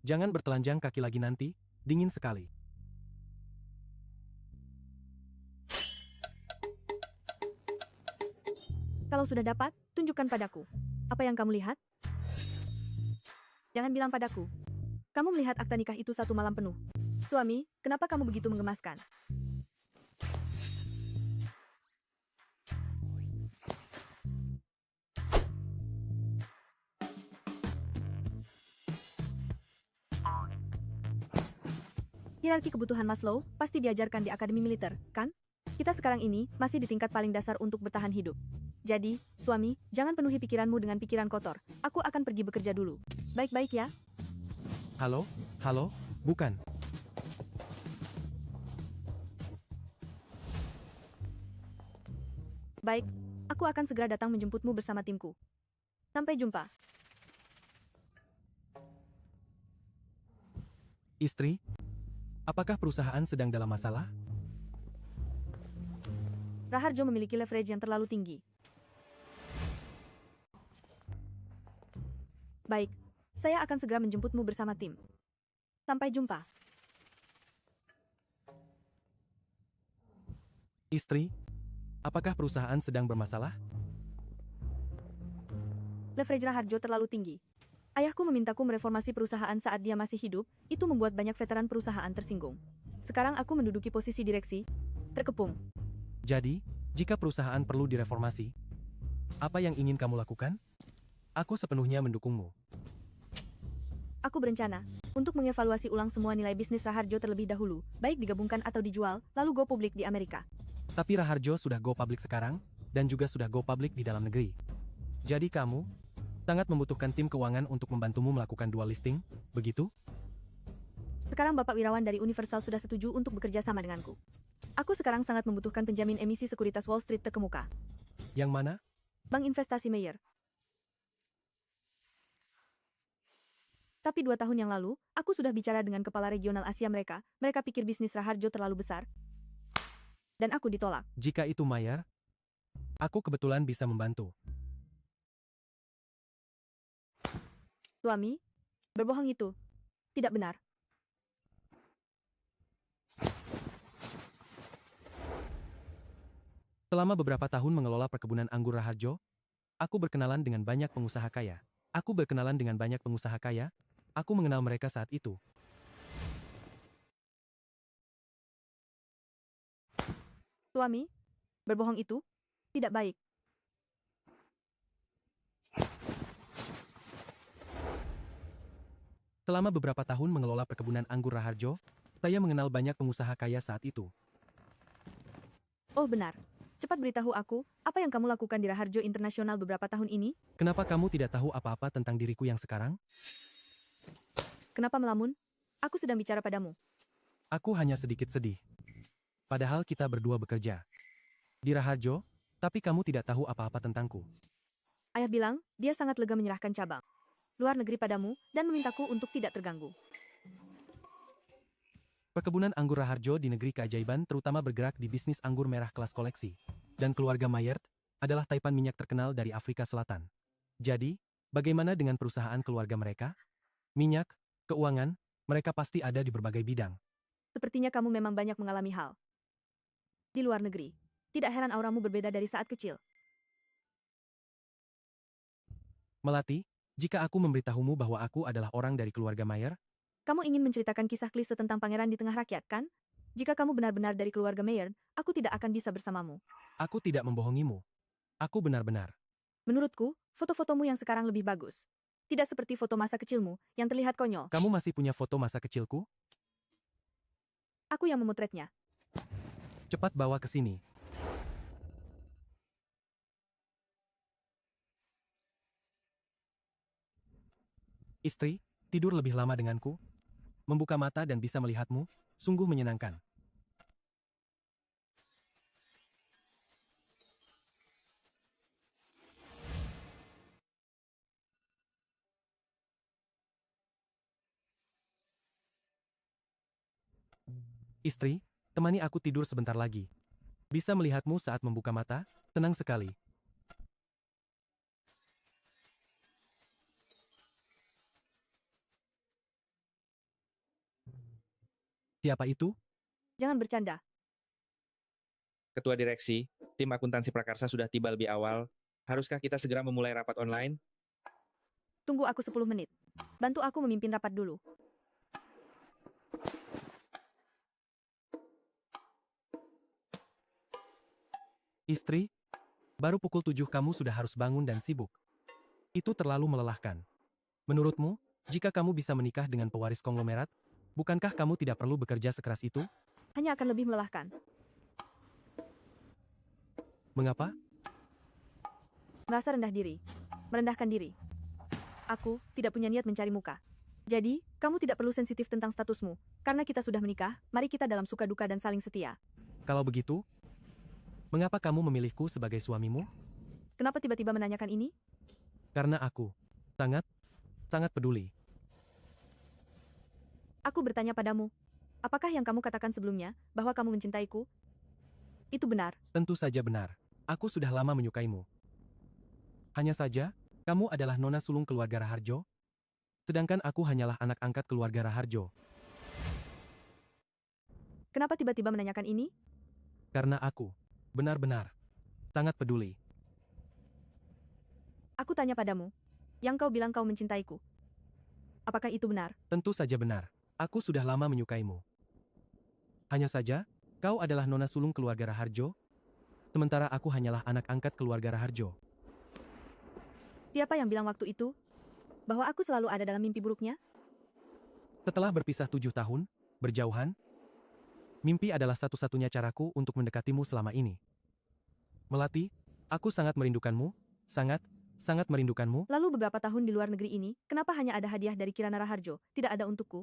Jangan bertelanjang kaki lagi nanti, dingin sekali. Kalau sudah dapat, tunjukkan padaku. Apa yang kamu lihat? Jangan bilang padaku. Kamu melihat akta nikah itu 1 malam penuh. Suami, kenapa kamu begitu menggemaskan? Hierarki kebutuhan Maslow pasti diajarkan di akademi militer, kan? Kita sekarang ini masih di tingkat paling dasar untuk bertahan hidup. Jadi, suami, jangan penuhi pikiranmu dengan pikiran kotor. Aku akan pergi bekerja dulu. Baik-baik ya. Halo? Halo? Bukan. Baik, aku akan segera datang menjemputmu bersama timku. Sampai jumpa. Istri? Apakah perusahaan sedang dalam masalah? Raharjo memiliki leverage yang terlalu tinggi. Baik, saya akan segera menjemputmu bersama tim. Sampai jumpa. Istri? Apakah perusahaan sedang bermasalah? Leverage Raharjo terlalu tinggi. Ayahku memintaku mereformasi perusahaan saat dia masih hidup, itu membuat banyak veteran perusahaan tersinggung. Sekarang aku menduduki posisi direksi, terkepung. Jadi, jika perusahaan perlu direformasi, apa yang ingin kamu lakukan? Aku sepenuhnya mendukungmu. Aku berencana untuk mengevaluasi ulang semua nilai bisnis Raharjo terlebih dahulu, baik digabungkan atau dijual, lalu go publik di Amerika. Tapi Raharjo sudah go public sekarang, dan juga sudah go public di dalam negeri. Jadi kamu sangat membutuhkan tim keuangan untuk membantumu melakukan dual listing, begitu? Sekarang Bapak Wirawan dari Universal sudah setuju untuk bekerja sama denganku. Aku sekarang sangat membutuhkan penjamin emisi sekuritas Wall Street terkemuka. Yang mana? Bank Investasi Mayer. Tapi 2 tahun yang lalu, aku sudah bicara dengan kepala regional Asia mereka pikir bisnis Raharjo terlalu besar. Dan aku ditolak. Jika itu Mayer, aku kebetulan bisa membantu. Suami, berbohong itu tidak benar. Selama beberapa tahun mengelola perkebunan anggur Raharjo, aku berkenalan dengan banyak pengusaha kaya. Aku mengenal mereka saat itu. Suami, berbohong itu tidak baik. Selama beberapa tahun mengelola perkebunan anggur Raharjo, saya mengenal banyak pengusaha kaya saat itu. Oh benar. Cepat beritahu aku, apa yang kamu lakukan di Raharjo Internasional beberapa tahun ini? Kenapa kamu tidak tahu apa-apa tentang diriku yang sekarang? Kenapa melamun? Aku sedang bicara padamu. Aku hanya sedikit sedih. Padahal kita berdua bekerja di Raharjo, tapi kamu tidak tahu apa-apa tentangku. Ayah bilang, dia sangat lega menyerahkan cabang luar negeri padamu dan memintaku untuk tidak terganggu. Perkebunan anggur Raharjo di negeri keajaiban terutama bergerak di bisnis anggur merah kelas koleksi. Dan keluarga Mayer adalah taipan minyak terkenal dari Afrika Selatan. Jadi, bagaimana dengan perusahaan keluarga mereka? Minyak, keuangan, mereka pasti ada di berbagai bidang. Sepertinya kamu memang banyak mengalami hal di luar negeri. Tidak heran auramu berbeda dari saat kecil. Melati, jika aku memberitahumu bahwa aku adalah orang dari keluarga Mayer, kamu ingin menceritakan kisah klise tentang pangeran di tengah rakyat, kan? Jika kamu benar-benar dari keluarga Mayer, aku tidak akan bisa bersamamu. aku tidak membohongimu. Aku benar-benar. Menurutku, foto-fotomu yang sekarang lebih bagus. Tidak seperti foto masa kecilmu, yang terlihat konyol. Kamu masih punya foto masa kecilku? Aku yang memotretnya. Cepat bawa ke sini. Istri, tidur lebih lama denganku? Membuka mata dan bisa melihatmu, sungguh menyenangkan. Istri, temani aku tidur sebentar lagi. Bisa melihatmu saat membuka mata, tenang sekali. Siapa itu? Jangan bercanda. Ketua Direksi, tim akuntansi prakarsa sudah tiba lebih awal. Haruskah kita segera memulai rapat online? Tunggu aku 10 menit. Bantu aku memimpin rapat dulu. Istri, baru pukul 7 kamu sudah harus bangun dan sibuk. Itu terlalu melelahkan. Menurutmu, jika kamu bisa menikah dengan pewaris konglomerat, bukankah kamu tidak perlu bekerja sekeras itu? Hanya akan lebih melelahkan. Mengapa? Merasa rendah diri. Merendahkan diri. Aku tidak punya niat mencari muka. Jadi, kamu tidak perlu sensitif tentang statusmu. Karena kita sudah menikah, mari kita dalam suka duka dan saling setia. Kalau begitu, mengapa kamu memilihku sebagai suamimu? Kenapa tiba-tiba menanyakan ini? Karena aku sangat peduli. Aku bertanya padamu, apakah yang kamu katakan sebelumnya, bahwa kamu mencintaiku? Itu benar. Tentu saja benar. Aku sudah lama menyukaimu. Hanya saja, kamu adalah nona sulung keluarga Raharjo, sedangkan aku hanyalah anak angkat keluarga Raharjo. Kenapa tiba-tiba menanyakan ini? Karena aku benar-benar sangat peduli. Aku tanya padamu, yang kau bilang kau mencintaiku. Apakah itu benar? Tentu saja benar. Aku sudah lama menyukaimu. Hanya saja, kau adalah nona sulung keluarga Raharjo, sementara aku hanyalah anak angkat keluarga Raharjo. Siapa yang bilang waktu itu bahwa aku selalu ada dalam mimpi buruknya? Setelah berpisah 7 tahun, berjauhan, Mimpi adalah satu-satunya caraku untuk mendekatimu selama ini. Melati, aku sangat merindukanmu, sangat merindukanmu. Lalu beberapa tahun di luar negeri ini, kenapa hanya ada hadiah dari Kirana Raharjo, tidak ada untukku?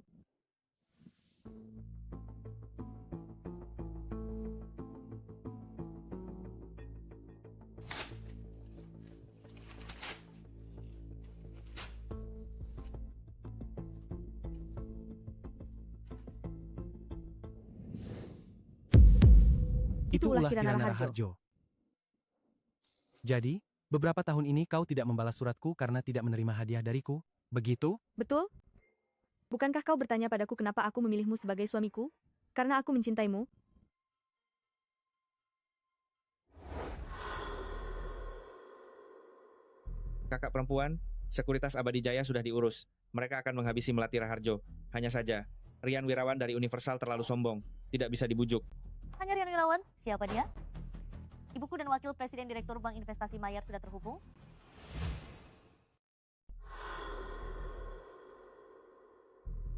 Itu ulah Kirana Raharjo. Jadi, beberapa tahun ini kau tidak membalas suratku karena tidak menerima hadiah dariku, begitu? Betul? Bukankah kau bertanya padaku kenapa aku memilihmu sebagai suamiku? Karena aku mencintaimu. Kakak perempuan, sekuritas Abadi Jaya sudah diurus. Mereka akan menghabisi Melati Raharjo. Hanya saja, Rian Wirawan dari Universal terlalu sombong. Tidak bisa dibujuk. Hanya Rian Wirawan? Siapa dia? Ibuku dan Wakil Presiden Direktur Bank Investasi Mayer sudah terhubung.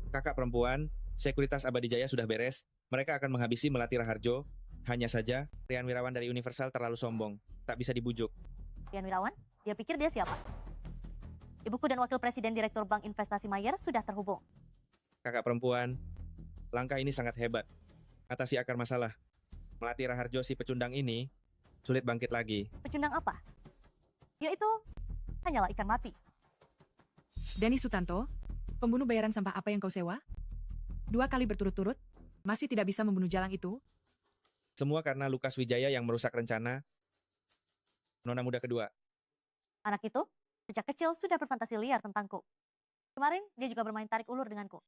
Kakak perempuan, sekuritas Abadi Jaya sudah beres. Mereka akan menghabisi Melati Raharjo. Hanya saja, Rian Wirawan dari Universal terlalu sombong. Tak bisa dibujuk. Rian Wirawan? Dia pikir dia siapa? Ibuku dan Wakil Presiden Direktur Bank Investasi Mayer sudah terhubung. Kakak perempuan, langkah ini sangat hebat. Atasi akar masalah. Melati Raharjo si pecundang ini sulit bangkit lagi. Pecundang apa? Dia itu hanyalah ikan mati. Denny Sutanto, pembunuh bayaran sampah apa yang kau sewa? 2 kali berturut-turut, masih tidak bisa membunuh jalang itu? Semua karena Lukas Wijaya yang merusak rencana Nona muda kedua. Anak itu sejak kecil sudah berfantasi liar tentangku. Kemarin dia juga bermain tarik ulur denganku.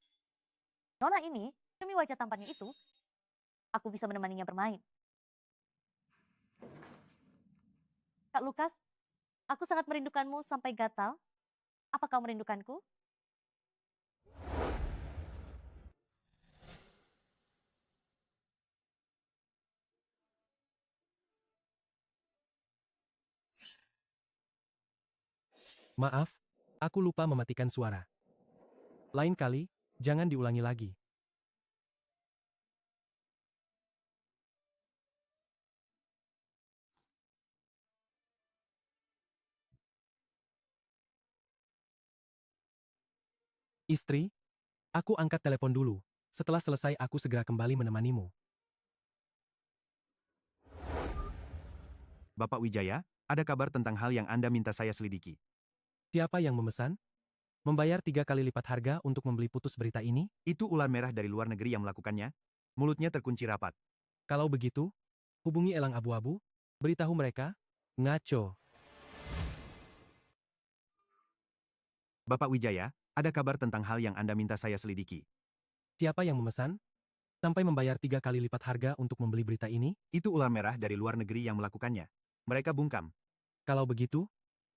Nona ini, demi wajah tampannya itu, aku bisa menemaninya bermain. Kak Lukas, aku sangat merindukanmu sampai gatal. Apa kau merindukanku? Maaf, aku lupa mematikan suara. Lain kali, jangan diulangi lagi. Istri, aku angkat telepon dulu. Setelah selesai aku segera kembali menemanimu. Bapak Wijaya, ada kabar tentang hal yang Anda minta saya selidiki. Siapa yang memesan? Membayar 3 kali lipat harga untuk membeli putus berita ini? Itu ular merah dari luar negeri yang melakukannya. Mulutnya terkunci rapat. Kalau begitu, hubungi Elang Abu-Abu, beritahu mereka, ngaco. Bapak Wijaya, ada kabar tentang hal yang Anda minta saya selidiki. Siapa yang memesan? Sampai membayar 3 kali lipat harga untuk membeli berita ini? Itu ular merah dari luar negeri yang melakukannya. Mereka bungkam. Kalau begitu,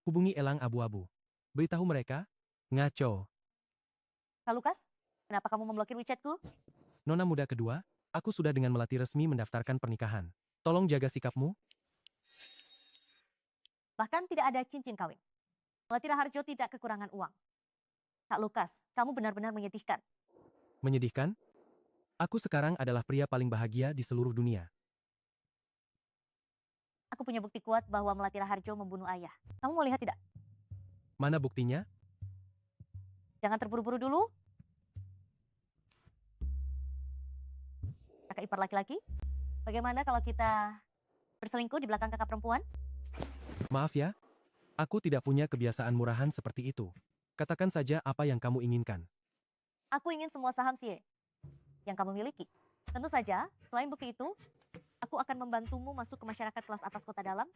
hubungi Elang Abu-Abu. Beritahu mereka, ngaco. Kak Lukas, kenapa kamu memblokir WeChatku? Nona muda kedua, aku sudah dengan Melati resmi mendaftarkan pernikahan. Tolong jaga sikapmu. Bahkan tidak ada cincin kawin. Melati Raharjo tidak kekurangan uang. Kak Lukas, kamu benar-benar menyedihkan. Menyedihkan? Aku sekarang adalah pria paling bahagia di seluruh dunia. Aku punya bukti kuat bahwa Melati Raharjo membunuh ayah. Kamu mau lihat tidak? Mana buktinya? Jangan terburu-buru dulu. Kakak ipar laki-laki, bagaimana kalau kita berselingkuh di belakang kakak perempuan? Maaf ya, aku tidak punya kebiasaan murahan seperti itu. Katakan saja apa yang kamu inginkan. Aku ingin semua saham Sie yang kamu miliki. Tentu saja, selain bukti itu, aku akan membantumu masuk ke masyarakat kelas atas kota dalam.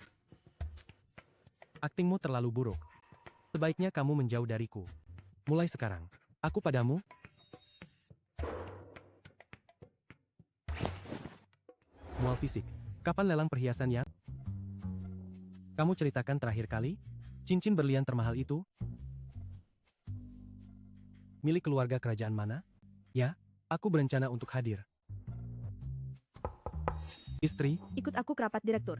Aktingmu terlalu buruk. Sebaiknya kamu menjauh dariku. Mulai sekarang, aku padamu. Mual fisik. Kapan lelang perhiasan yang? Kamu ceritakan terakhir kali? Cincin berlian termahal itu? Milik keluarga kerajaan mana? Ya, aku berencana untuk hadir. Istri, Ikut aku ke rapat direktur.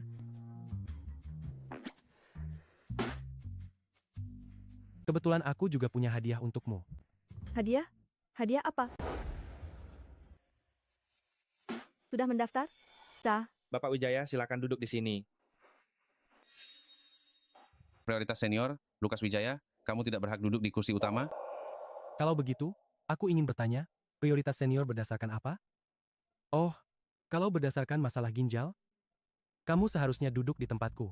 kebetulan aku juga punya hadiah untukmu. Hadiah? Hadiah apa? Sudah mendaftar? Sah. Bapak Wijaya, silakan duduk di sini. Prioritas senior, Lukas Wijaya, kamu tidak berhak duduk di kursi utama. Kalau begitu, aku ingin bertanya, prioritas senior berdasarkan apa? Oh, kalau berdasarkan masalah ginjal, kamu seharusnya duduk di tempatku.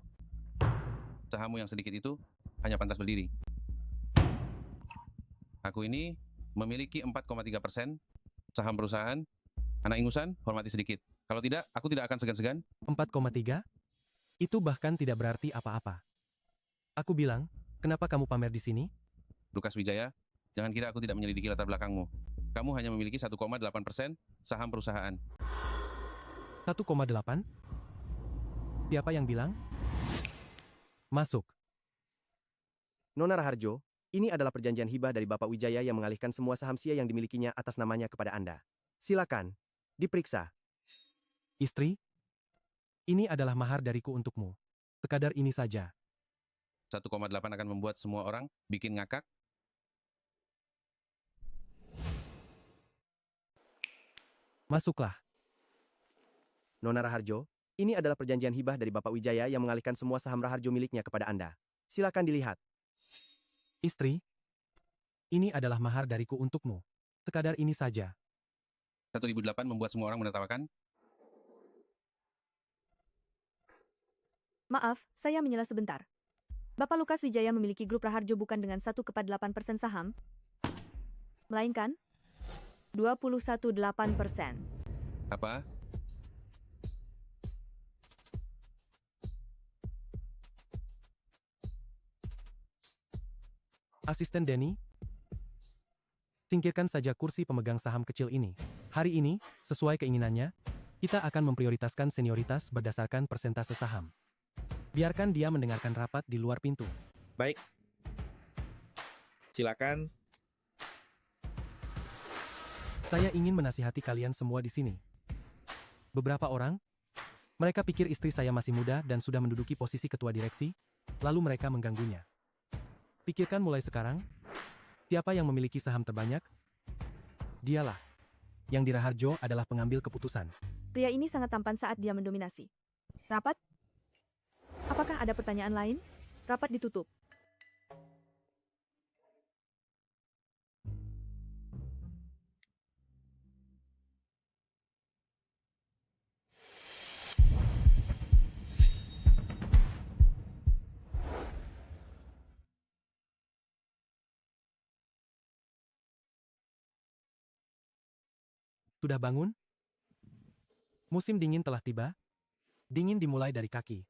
Sahammu yang sedikit itu hanya pantas berdiri. Aku ini memiliki 4,3% saham perusahaan. Anak ingusan, hormati sedikit. Kalau tidak, aku tidak akan segan-segan. 4,3? Itu bahkan tidak berarti apa-apa. Aku bilang, kenapa kamu pamer di sini? Lukas Wijaya, jangan kira aku tidak menyelidiki latar belakangmu. Kamu hanya memiliki 1,8% saham perusahaan. 1,8? Siapa yang bilang? Masuk. Nona Raharjo, ini adalah perjanjian hibah dari Bapak Wijaya yang mengalihkan semua saham SIA yang dimilikinya atas namanya kepada Anda. Silakan, diperiksa. Istri, ini adalah mahar dariku untukmu. Sekadar ini saja. 1,8 akan membuat semua orang bikin ngakak. Masuklah. Nona Raharjo, ini adalah perjanjian hibah dari Bapak Wijaya yang mengalihkan semua saham Raharjo miliknya kepada Anda. Silakan dilihat. Istri, ini adalah mahar dariku untukmu. Sekadar ini saja. 1.008 membuat semua orang menertawakan. Maaf, saya menyela sebentar. Bapak Lukas Wijaya memiliki grup Raharjo bukan dengan 1,8% saham, melainkan 21,8%. Apa? Asisten Denny, singkirkan saja kursi pemegang saham kecil ini. Hari ini, sesuai keinginannya, kita akan memprioritaskan senioritas berdasarkan persentase saham. Biarkan dia mendengarkan rapat di luar pintu. Baik. Silakan. Saya ingin menasihati kalian semua di sini. Beberapa orang, mereka pikir istri saya masih muda dan sudah menduduki posisi ketua direksi, lalu mereka mengganggunya. Pikirkan mulai sekarang, siapa yang memiliki saham terbanyak? Dialah. Yang di Raharjo adalah pengambil keputusan. Pria ini sangat tampan saat dia mendominasi. Rapat? Apakah ada pertanyaan lain? Rapat ditutup. Sudah bangun? Musim dingin telah tiba. Dingin dimulai dari kaki.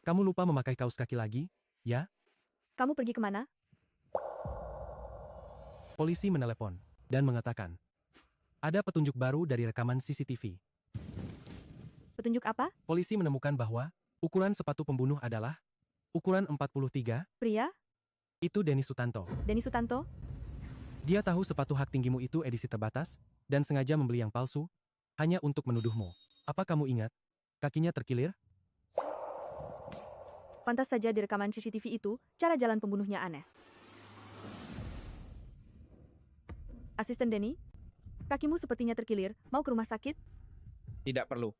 Kamu lupa memakai kaos kaki lagi, ya? Kamu pergi kemana? Polisi menelepon dan mengatakan, ada petunjuk baru dari rekaman CCTV. Petunjuk apa? Polisi menemukan bahwa ukuran sepatu pembunuh adalah ukuran 43. Pria? Itu Denny Sutanto. Denny Sutanto? Dia tahu sepatu hak tinggimu itu edisi terbatas dan sengaja membeli yang palsu hanya untuk menuduhmu. Apa kamu ingat? Kakinya terkilir? Pantas saja di rekaman CCTV itu, cara jalan pembunuhnya aneh. Asisten Denny, kakimu sepertinya terkilir. Mau ke rumah sakit? Tidak perlu.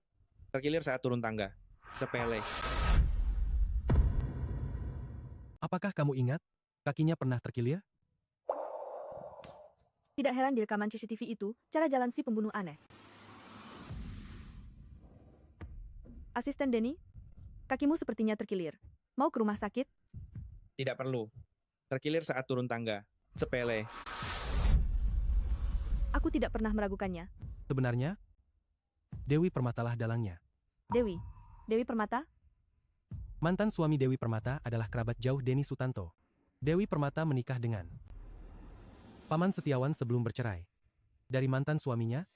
Terkilir saat turun tangga. Sepele. Apakah kamu ingat? Kakinya pernah terkilir? Tidak heran di rekaman CCTV itu, cara jalan si pembunuh aneh. Asisten Denny, kakimu sepertinya terkilir. Mau ke rumah sakit? Tidak perlu. Terkilir saat turun tangga. Sepele. Aku tidak pernah meragukannya. Sebenarnya, Dewi Permatalah dalangnya. Dewi. Dewi Permata? Mantan suami Dewi Permata adalah kerabat jauh Denny Sutanto. Dewi Permata menikah dengan Paman Setiawan sebelum bercerai. Dari mantan suaminya,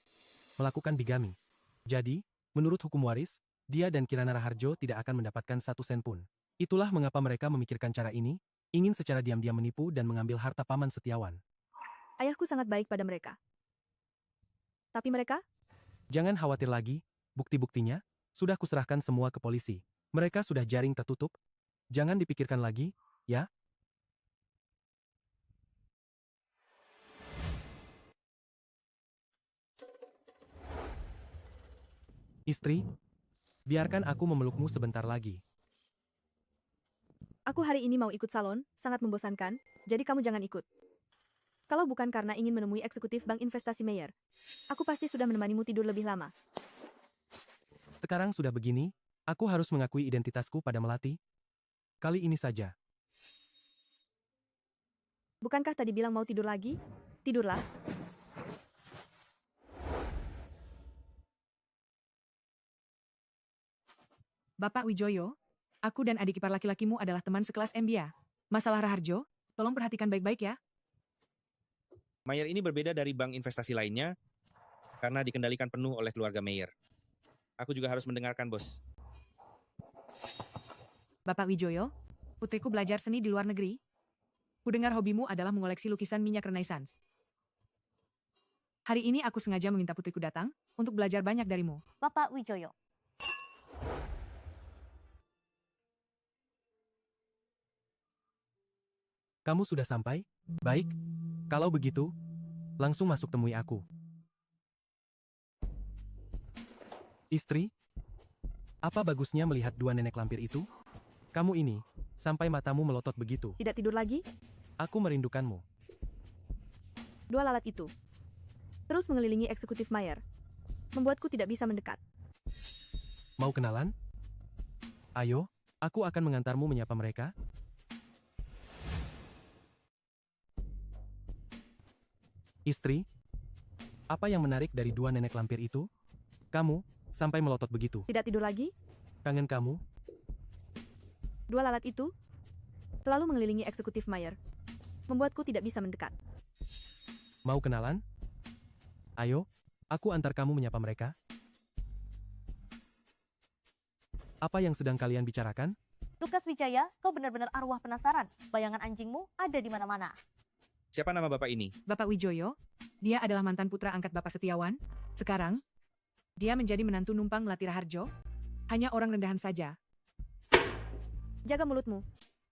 melakukan bigami. Jadi, menurut hukum waris, dia dan Kirana Raharjo tidak akan mendapatkan 1 sen pun. Itulah mengapa mereka memikirkan cara ini, ingin secara diam-diam menipu dan mengambil harta Paman Setiawan. Ayahku sangat baik pada mereka. Tapi mereka? Jangan khawatir lagi, bukti-buktinya sudah kuserahkan semua ke polisi. Mereka sudah jaring tertutup. Jangan dipikirkan lagi, ya? Istri, biarkan aku memelukmu sebentar lagi. Aku hari ini mau ikut salon, sangat membosankan, jadi kamu jangan ikut. Kalau bukan karena ingin menemui eksekutif Bank Investasi Mayer, aku pasti sudah menemanimu tidur lebih lama. Sekarang sudah begini, aku harus mengakui identitasku pada Melati. Kali ini saja. Bukankah tadi bilang mau tidur lagi? Tidurlah. Bapak Wijoyo, aku dan adik ipar laki-lakimu adalah teman sekelas Mbia. Masalah Raharjo, tolong perhatikan baik-baik ya. Mayer ini berbeda dari bank investasi lainnya karena dikendalikan penuh oleh keluarga Mayer. Aku juga harus mendengarkan, bos. Bapak Wijoyo, putriku belajar seni di luar negeri. Kudengar hobimu adalah mengoleksi lukisan minyak Renaissance. Hari ini aku sengaja meminta putriku datang untuk belajar banyak darimu. Bapak Wijoyo. Kamu sudah sampai? Baik. Kalau begitu, langsung masuk temui aku. Istri, apa bagusnya melihat dua nenek lampir itu? Kamu ini, sampai matamu melotot begitu. Tidak tidur lagi? Aku merindukanmu. Dua lalat itu terus mengelilingi eksekutif Mayer, membuatku tidak bisa mendekat. Mau kenalan? Ayo, aku akan mengantarmu menyapa mereka. Istri, apa yang menarik dari dua nenek lampir itu? Kamu, sampai melotot begitu. Tidak tidur lagi? Kangen kamu? Dua lalat itu selalu mengelilingi eksekutif Mayer, membuatku tidak bisa mendekat. Mau kenalan? Ayo, aku antar kamu menyapa mereka. Apa yang sedang kalian bicarakan? Lukas Wijaya, kau benar-benar arwah penasaran. Bayangan anjingmu ada di mana-mana. Siapa nama bapak ini? Bapak Wijoyo, dia adalah mantan putra angkat Bapak Setiawan. Sekarang, dia menjadi menantu numpang Melati Raharjo. Hanya orang rendahan saja. Jaga mulutmu.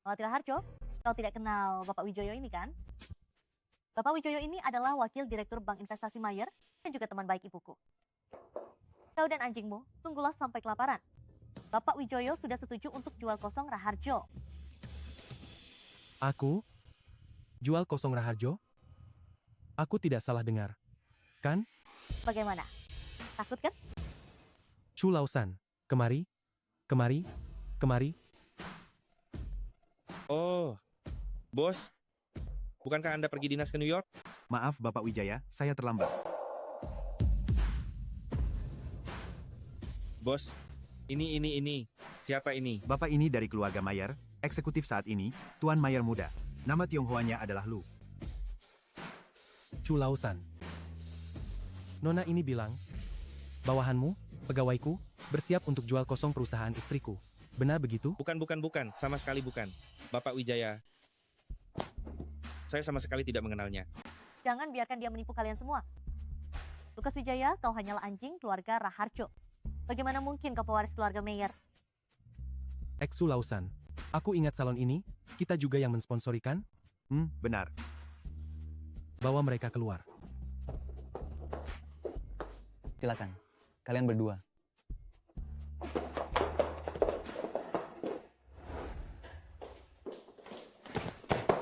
Melati Raharjo, kau tidak kenal Bapak Wijoyo ini kan? Bapak Wijoyo ini adalah wakil direktur Bank Investasi Mayer dan juga teman baik ibuku. Kau dan anjingmu, tunggulah sampai kelaparan. Bapak Wijoyo sudah setuju untuk jual kosong Raharjo. Aku? Jual kosong Raharjo? Aku tidak salah dengar. Kan? Bagaimana? Takut kan? Chu Lausan, kemari, kemari, kemari. Oh, bos. Bukankah Anda pergi dinas ke New York? Maaf Bapak Wijaya, saya terlambat. Bos, ini. Siapa ini? Bapak ini dari keluarga Mayer, eksekutif saat ini, Tuan Mayer muda. Nama Tionghoanya adalah Lu. Chu Lausan. Nona ini bilang, bawahanmu, pegawaiku, bersiap untuk jual kosong perusahaan istriku. Benar begitu? Bukan. Sama sekali bukan. Bapak Wijaya. Saya sama sekali tidak mengenalnya. Jangan biarkan dia menipu kalian semua. Lukas Wijaya, kau hanyalah anjing keluarga Raharjo. Bagaimana mungkin kau pewaris keluarga Mayer? Eksu Lausan. Aku ingat salon ini, kita juga yang mensponsorikan. Benar. Bawa mereka keluar. Silakan, kalian berdua.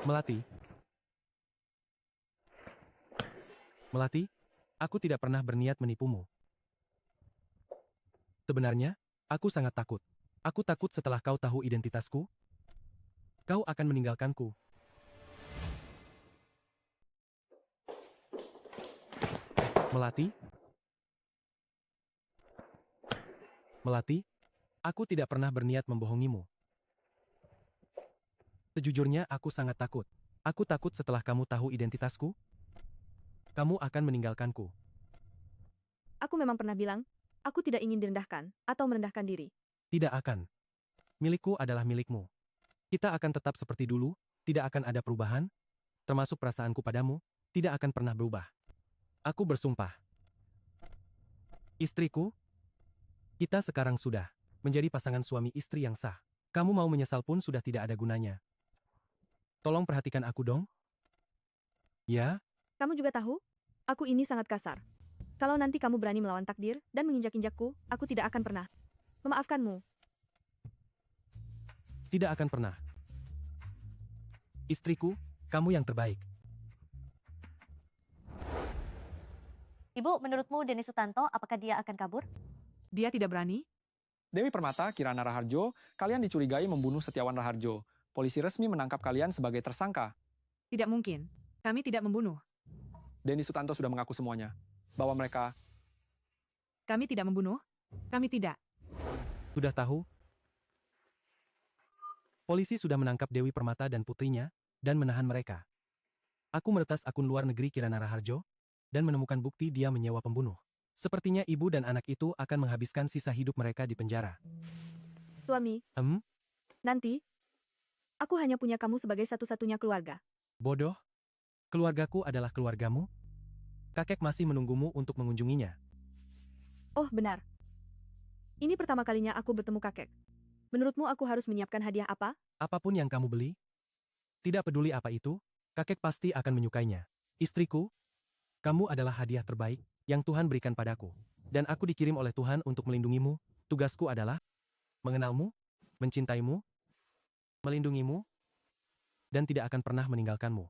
Melati. Melati, aku tidak pernah berniat menipumu. Sebenarnya, aku sangat takut. Aku takut setelah kau tahu identitasku, kau akan meninggalkanku. Melati? Melati, aku tidak pernah berniat membohongimu. Sejujurnya aku sangat takut. Aku takut setelah kamu tahu identitasku, kamu akan meninggalkanku. Aku memang pernah bilang, aku tidak ingin direndahkan atau merendahkan diri. Tidak akan. Milikku adalah milikmu. Kita akan tetap seperti dulu, tidak akan ada perubahan, termasuk perasaanku padamu, tidak akan pernah berubah. Aku bersumpah. Istriku, kita sekarang sudah menjadi pasangan suami istri yang sah. Kamu mau menyesal pun sudah tidak ada gunanya. Tolong perhatikan aku dong. Ya? Kamu juga tahu, aku ini sangat kasar. Kalau nanti kamu berani melawan takdir dan menginjak-injakku, aku tidak akan pernah memaafkanmu. Tidak akan pernah. Istriku, kamu yang terbaik. Ibu, menurutmu Denny Sutanto, apakah dia akan kabur? Dia tidak berani? Dewi Permata, Kirana Raharjo, kalian dicurigai membunuh Setiawan Raharjo. Polisi resmi menangkap kalian sebagai tersangka. Tidak mungkin. Kami tidak membunuh. Denny Sutanto sudah mengaku semuanya. Bahwa mereka... Kami tidak membunuh. Kami tidak. Sudah tahu? Polisi sudah menangkap Dewi Permata dan putrinya, dan menahan mereka. Aku meretas akun luar negeri Kirana Raharjo, dan menemukan bukti dia menyewa pembunuh. Sepertinya ibu dan anak itu akan menghabiskan sisa hidup mereka di penjara. Suami, nanti, aku hanya punya kamu sebagai satu-satunya keluarga. Bodoh? Keluargaku adalah keluargamu? Kakek masih menunggumu untuk mengunjunginya. Oh, benar. Ini pertama kalinya aku bertemu kakek. Menurutmu aku harus menyiapkan hadiah apa? Apapun yang kamu beli, tidak peduli apa itu, kakek pasti akan menyukainya. Istriku, kamu adalah hadiah terbaik yang Tuhan berikan padaku. Dan aku dikirim oleh Tuhan untuk melindungimu. Tugasku adalah mengenalmu, mencintaimu, melindungimu, dan tidak akan pernah meninggalkanmu.